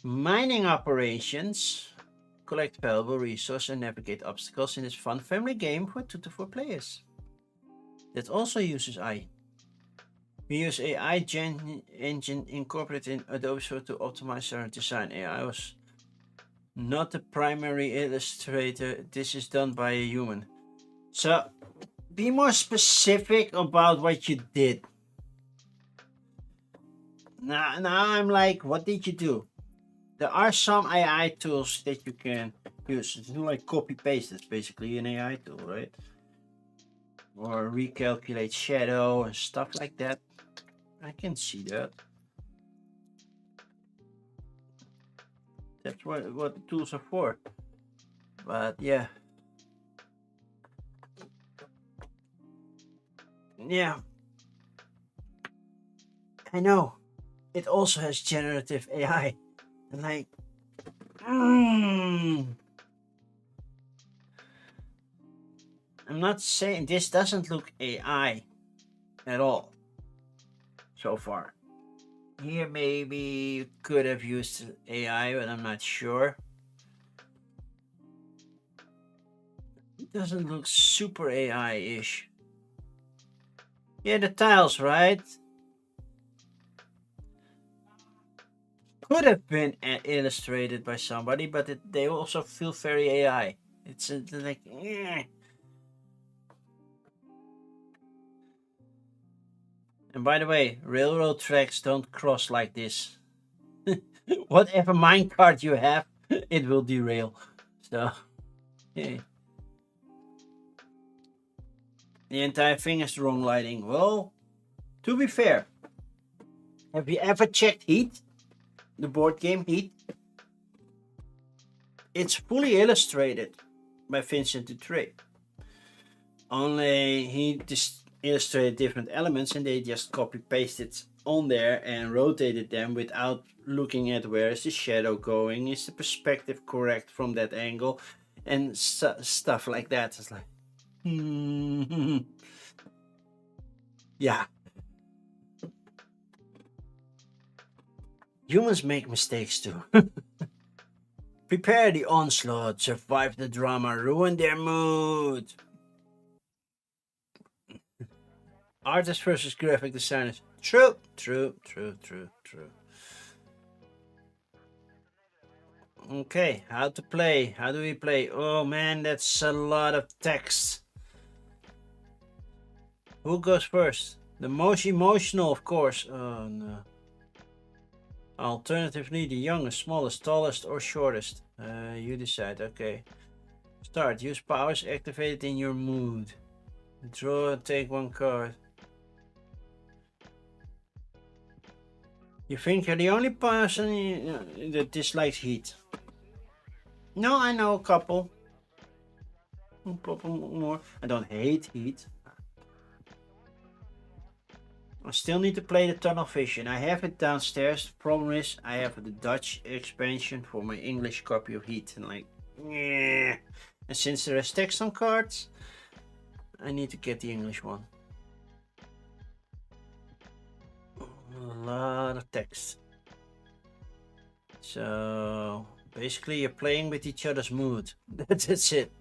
Mining operations. Collect valuable resources and navigate obstacles in this fun family game for 2 to 4 players. That also uses AI. We use AI engine incorporated in Adobe Photo to optimize our design. AI was not the primary illustrator. This is done by a human. So, be more specific about what you did. Now I'm like, what did you do? There are some AI tools that you can use. It's like copy paste. It's basically an AI tool, right? Or recalculate shadow and stuff like that. I can see that. That's what the tools are for. But yeah. Yeah. I know. It also has generative AI. And like, I'm not saying this doesn't look AI at all so far. Here maybe you could have used AI, but I'm not sure. It doesn't look super AI-ish. Yeah, the tiles, right? Could have been illustrated by somebody, but they also feel very AI. It's like, And by the way, railroad tracks don't cross like this. Whatever minecart you have, it will derail. So, yeah. The entire thing is the wrong lighting. Well, to be fair, have you ever checked Heat? The board game Heat? It's fully illustrated by Vincent Dutray. Only he just illustrated different elements and they just copy pasted on there and rotated them without looking at where is the shadow going, is the perspective correct from that angle, and stuff like that. It's like, yeah. Humans make mistakes too. Prepare the onslaught, survive the drama, ruin their mood. Artist versus graphic designers. True. Okay, how to play. How do we play? Oh man, that's a lot of text. Who goes first? The most emotional, of course. Oh no. Alternatively, the youngest, smallest, tallest, or shortest. You decide. Okay. Start. Use powers activated in your mood. Draw and take one card. You think you're the only person that dislikes heat? No, I know a couple. More. I don't hate heat. I still need to play the tunnel vision. I have it downstairs. The problem is I have the Dutch expansion for my English copy of Heat. And like, yeah. And since there is text on cards, I need to get the English one. A lot of text. So basically you're playing with each other's mood. That's it.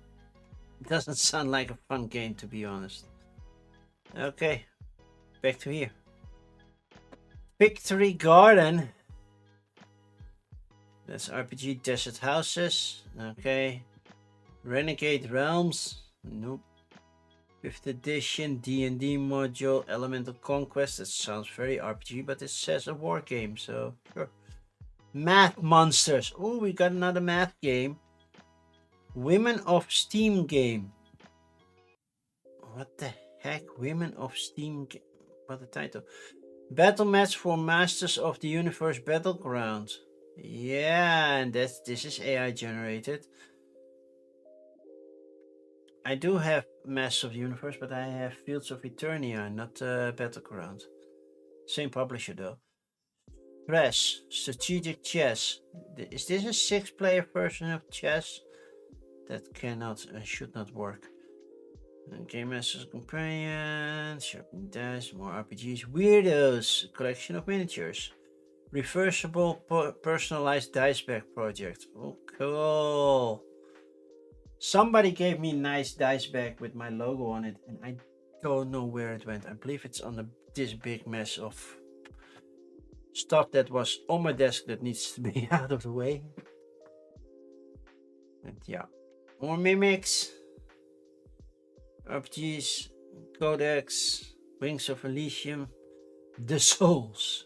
It doesn't sound like a fun game, to be honest. Okay, back to here. Victory Garden. That's RPG Desert Houses. Okay. Renegade Realms. Nope. 5th edition D&D module. Elemental Conquest. That sounds very RPG, but it says a war game, so sure. Math Monsters. Oh, we got another math game. Women of Steam game. What the heck? Women of Steam game. What a title. Battle match for Masters of the Universe Battleground. Yeah, and this is AI generated. I do have Masters of the Universe, but I have Fields of Eternia, not Battleground. Same publisher though. Chess, strategic chess. Is this a 6-player version of chess? That cannot and should not work. Game Master's Companion, Sharpening Dice, more RPGs. Weirdos, collection of miniatures. Reversible personalized dice bag project. Oh, cool. Somebody gave me a nice dice bag with my logo on it, and I don't know where it went. I believe it's on this big mess of stuff that was on my desk that needs to be out of the way. And yeah, more mimics. RPGs, Codex, Wings of Elysium, The Souls,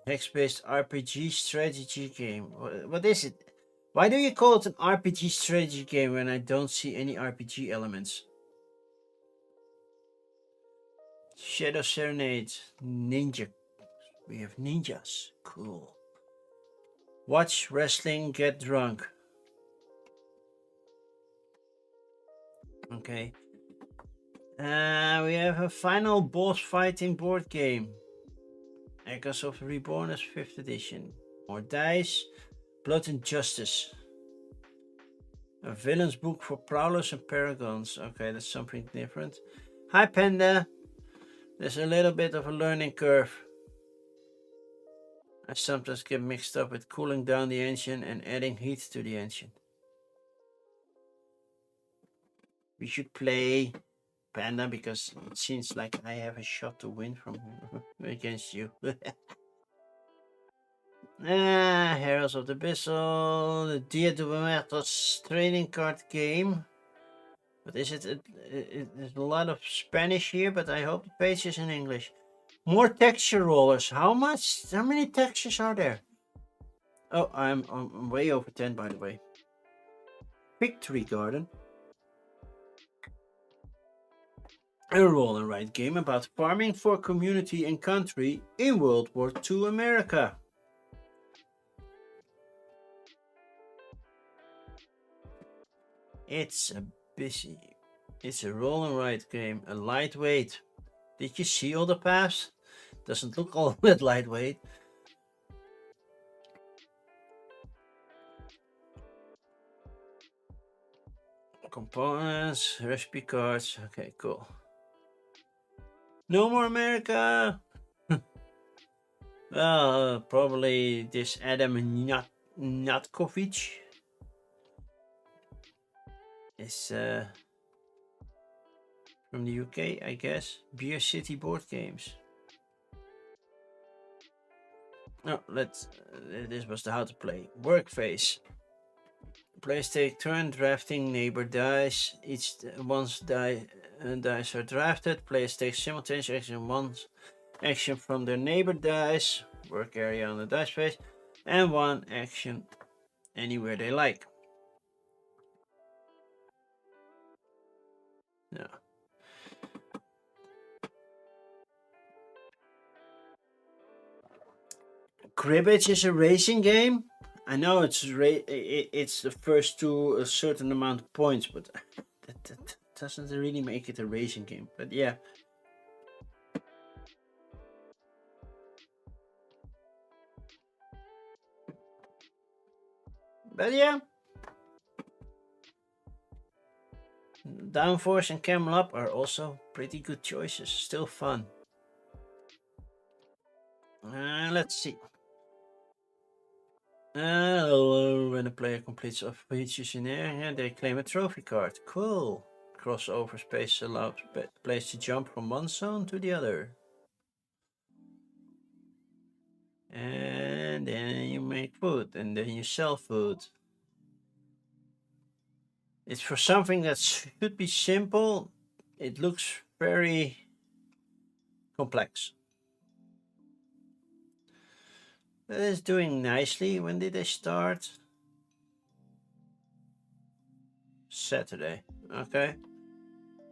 text-based RPG strategy game. What is it? Why do you call it an RPG strategy game when I don't see any RPG elements? Shadow Serenade, Ninja. We have ninjas. Cool. Watch wrestling, get drunk. Okay. We have a final boss fighting board game. Echoes of Reborn as 5th edition. More dice. Blood and Justice. A villain's book for prowlers and paragons. Okay, that's something different. Hi Panda. There's a little bit of a learning curve. I sometimes get mixed up with cooling down the engine and adding heat to the engine. We should play Panda because it seems like I have a shot to win from against you. Heroes of the Abyssal, the Dia de Muertos trading card game. What is it? There's a lot of Spanish here, but I hope the page is in English. More texture rollers. How much? How many textures are there? Oh, I'm way over 10, by the way. Victory Garden. A roll and write game about farming for community and country in World War II America. It's a roll and write game, a lightweight. Did you see all the paths? Doesn't look all that lightweight. Components, recipe cards. Okay, cool. No more America. Well, probably this Adam Natkovich is from the UK, I guess. Beer City board games. Oh, this was the how to play. Work phase. Players take turn drafting neighbor dice. Once dice are drafted, players take simultaneous action once action from their neighbor dice, work area on the dice phase, and one action anywhere they like. No. Cribbage is a racing game. I know it's the first to a certain amount of points, but that doesn't really make it a racing game. But yeah. But yeah. Downforce and Camel Up are also pretty good choices. Still fun. Let's see. When a player completes a features in area, they claim a trophy card. Cool. Crossover space allows players to jump from one zone to the other. And then you make food, and then you sell food. It's for something that should be simple. It looks very complex. But it's doing nicely. When did they start? Saturday. Okay.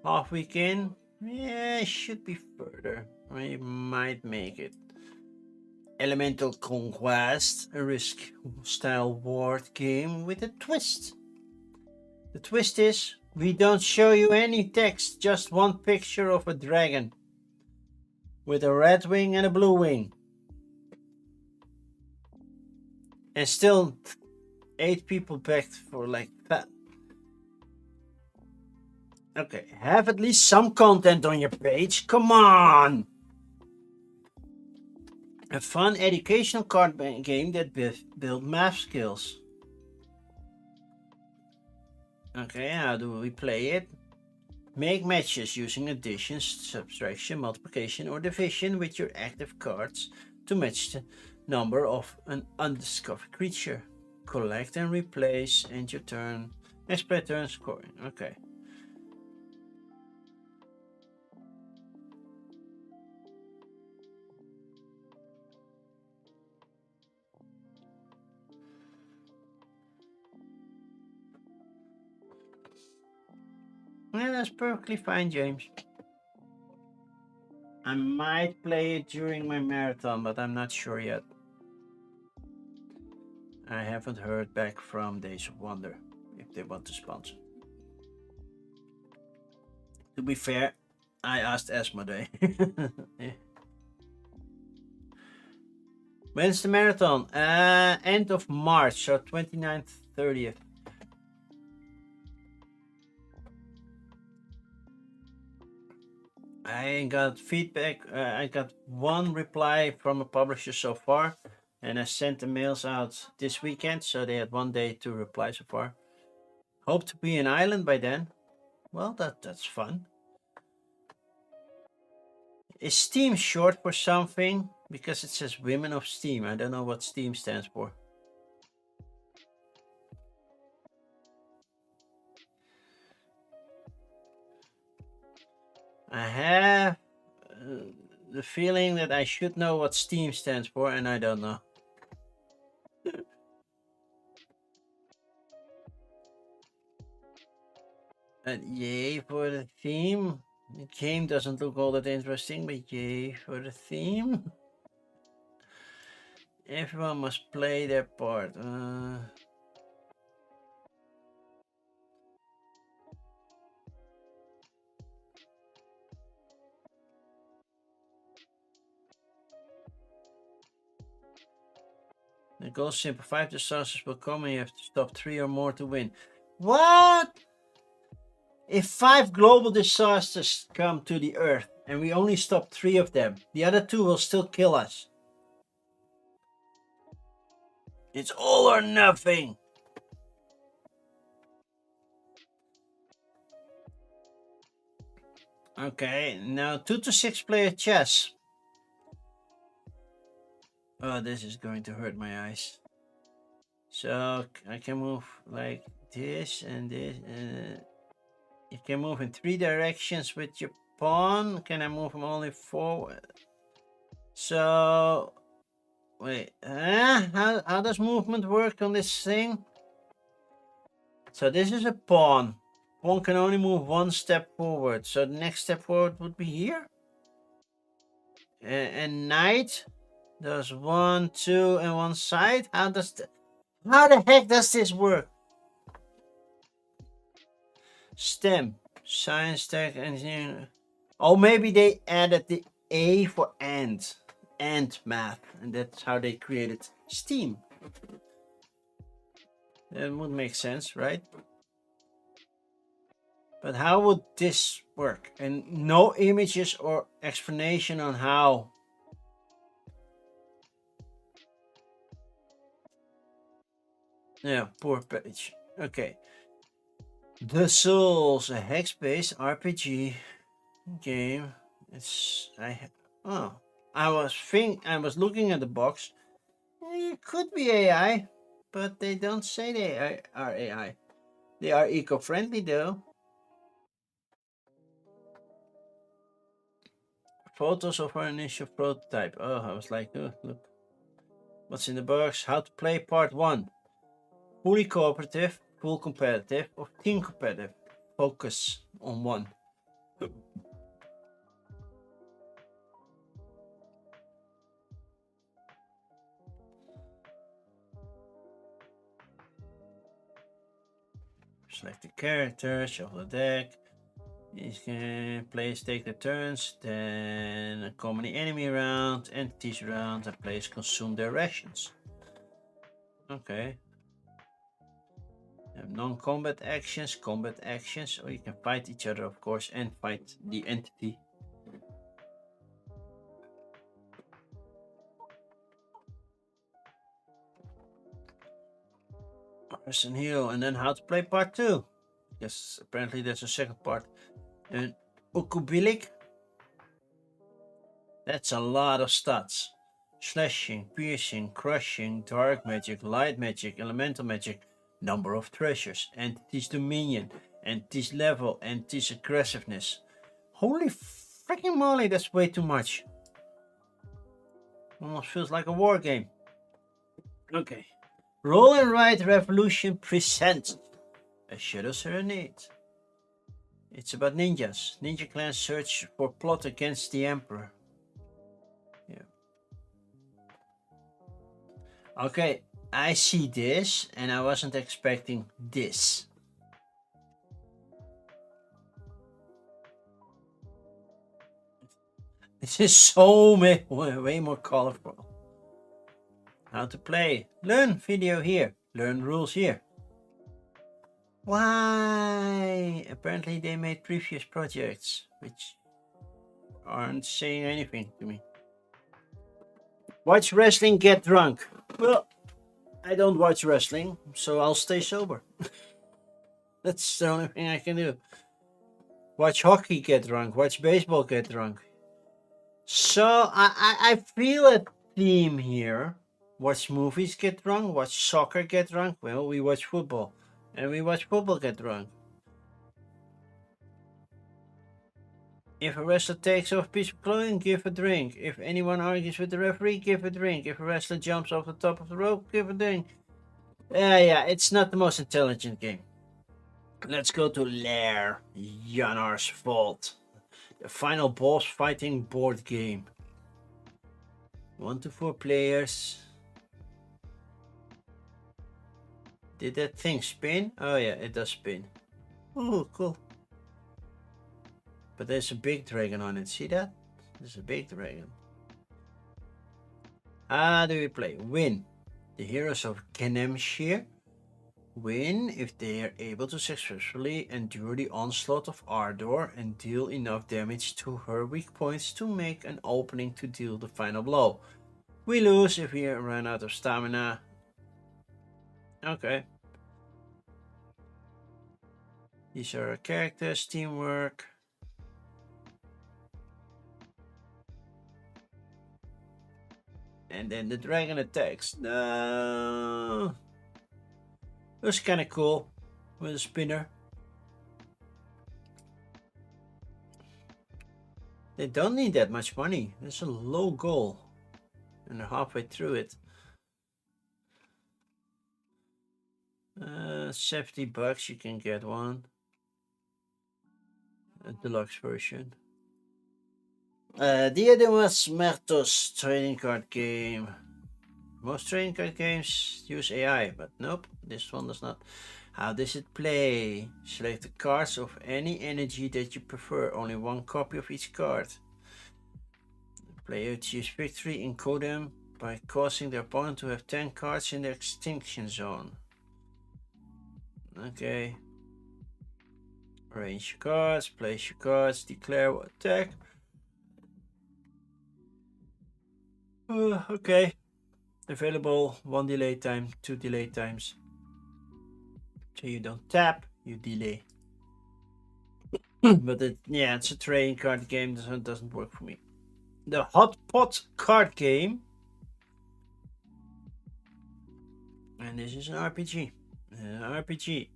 Half week in. Yeah, it should be further. We might make it. Elemental Conquest, a risk-style ward game with a twist. The twist is, we don't show you any text, just one picture of a dragon with a red wing and a blue wing. And still 8 people backed for like that. Okay, have at least some content on your page. Come on! A fun educational card game that builds math skills. Okay, how do we play it? Make matches using addition, subtraction, multiplication, or division with your active cards to match the number of an undiscovered creature. Collect and replace, end your turn. Next play turn scoring. Okay. Yeah, that's perfectly fine, James. I might play it during my marathon, but I'm not sure yet. I haven't heard back from Days of Wonder if they want to sponsor. To be fair, I asked Asmodee. Yeah. When's the marathon? End of March, so 29th, 30th. I got feedback. I got one reply from a publisher so far, and I sent the mails out this weekend, so they had 1 day to reply so far. Hope to be in Ireland by then. Well, that's fun. Is Steam short for something? Because it says Women of Steam. I don't know what Steam stands for. I have the feeling that I should know what Steam stands for, and I don't know. And yay for the theme. The game doesn't look all that interesting, but yay for the theme. Everyone must play their part. The goal is simple. 5 disasters will come and you have to stop 3 or more to win. What? If 5 global disasters come to the Earth and we only stop 3 of them, the other 2 will still kill us. It's all or nothing. Okay, now 2 to 6 player chess. Oh, this is going to hurt my eyes. So I can move like this and this. You can move in 3 directions with your pawn. Can I move him only forward? So wait, how does movement work on this thing? So this is a pawn. Pawn can only move 1 step forward. So the next step forward would be here. And knight does 1, 2, and 1 side. How the heck does this work? STEM, science, tech, engineering. Oh, maybe they added the A for and math, and that's how they created STEAM. That would make sense, right? But how would this work? And no images or explanation on how. Yeah, poor page. Okay. The Souls, a hex-based RPG game. I was looking at the box It could be AI, but they don't say they are AI. They are eco-friendly though. Photos of our initial prototype. Oh, I was like, oh, look. What's in the box? How to play part 1. Fully cooperative, full competitive, or team competitive. Focus on one. Select the character, shuffle the deck. These players take their turns, then a common enemy round, entities round, and players consume their rations. Okay. Non-combat actions, combat actions, or you can fight each other, of course, and fight the entity. Person heal, and then how to play part 2. Yes, apparently there's a second part. And Ukubilik. That's a lot of stats. Slashing, piercing, crushing, dark magic, light magic, elemental magic, number of treasures, entities dominion, entities level, entities aggressiveness. Holy freaking moly, that's way too much. Almost feels like a war game. Okay. Roll and Ride Revolution presents a Shadow Serenade. It's about ninjas. Ninja clans search for plot against the Emperor. Yeah. Okay, I see this and I wasn't expecting this. This is so way more colorful. How to play. Learn video here. Learn rules here. Why? Apparently they made previous projects which aren't saying anything to me. Watch wrestling, get drunk. Well, I don't watch wrestling, so I'll stay sober. That's the only thing I can do. Watch hockey, get drunk. Watch baseball, get drunk. So I feel a theme here. Watch movies, get drunk. Watch soccer, get drunk. Well, we watch football. And we watch football, get drunk. If a wrestler takes off a piece of clothing, give a drink. If anyone argues with the referee, give a drink. If a wrestler jumps off the top of the rope, give a drink. Yeah, it's not the most intelligent game. Let's go to Lair, Janar's Vault. The final boss fighting board game. 1 to 4 players. Did that thing spin? Oh yeah, it does spin. Oh, cool. But there's a big dragon on it. See that? There's a big dragon. How do we play? Win. The heroes of Kenemshir win if they are able to successfully endure the onslaught of Ardor and deal enough damage to her weak points to make an opening to deal the final blow. We lose if we run out of stamina. Okay. These are our characters, teamwork. And then the dragon attacks. No. It was kind of cool with a spinner. They don't need that much money. There's a low goal. And they're halfway through it. $70 you can get one. A deluxe version. Diademas Mertos trading card game. Most trading card games use AI, but nope, this one does not. How does it play? Select the cards of any energy that you prefer. Only one copy of each card. The player achieves victory in Kodem by causing the opponent to have 10 cards in the extinction zone. Okay. Arrange your cards, place your cards, declare what attack. Okay. Available 1 delay time, 2 delay times. So you don't tap, you delay. But it's a trading card game, so it doesn't work for me. The Hot Pot card game. And this is an RPG. RPG.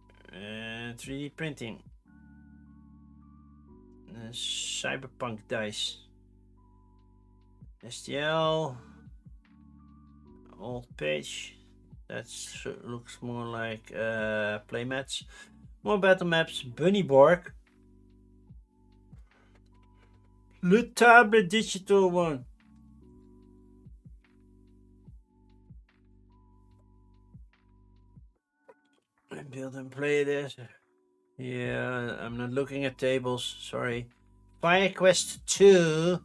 3D printing. Cyberpunk dice. STL. Old page. That looks more like playmats. More battle maps. Bunny Borg. Le Table digital one. Build and play this. Yeah, I'm not looking at tables. Sorry. Fire Quest 2.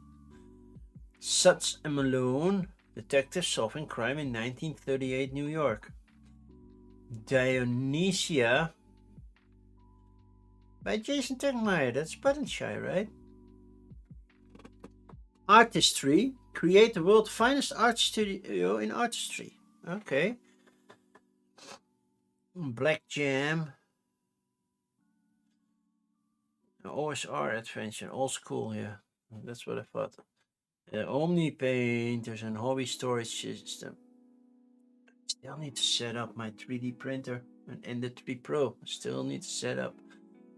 Suts and Malone. Detectives solving crime in 1938 New York. Dionysia. By Jason Tegmeyer. That's Buttonshy, right? Artistry. Create the world's finest art studio in artistry. Okay. Black Jam. OSR adventure. Old school, yeah. That's what I thought. Omni Painters and hobby storage system. Still need to set up my 3D printer and the 3 Pro. Still need to set up.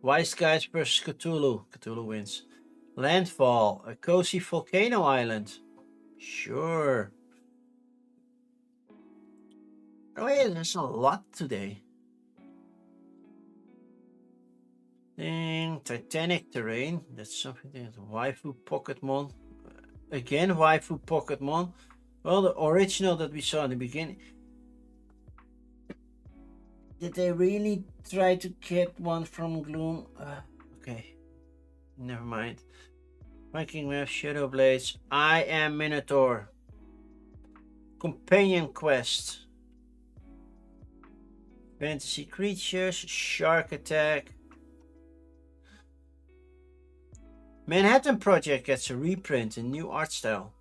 Wise Guys vs Cthulhu. Cthulhu wins. Landfall. A cozy volcano island. Sure. Oh yeah, there's a lot today. Titanic terrain. That's something that Waifu Pocketmon. Again, Waifu Pocketmon. Well, the original that we saw in the beginning. Did they really try to get one from Gloom? Okay. Never mind. Viking Web, Shadow Blades. I Am Minotaur. Companion Quest. Fantasy Creatures. Shark Attack. Manhattan Project gets a reprint in new art style.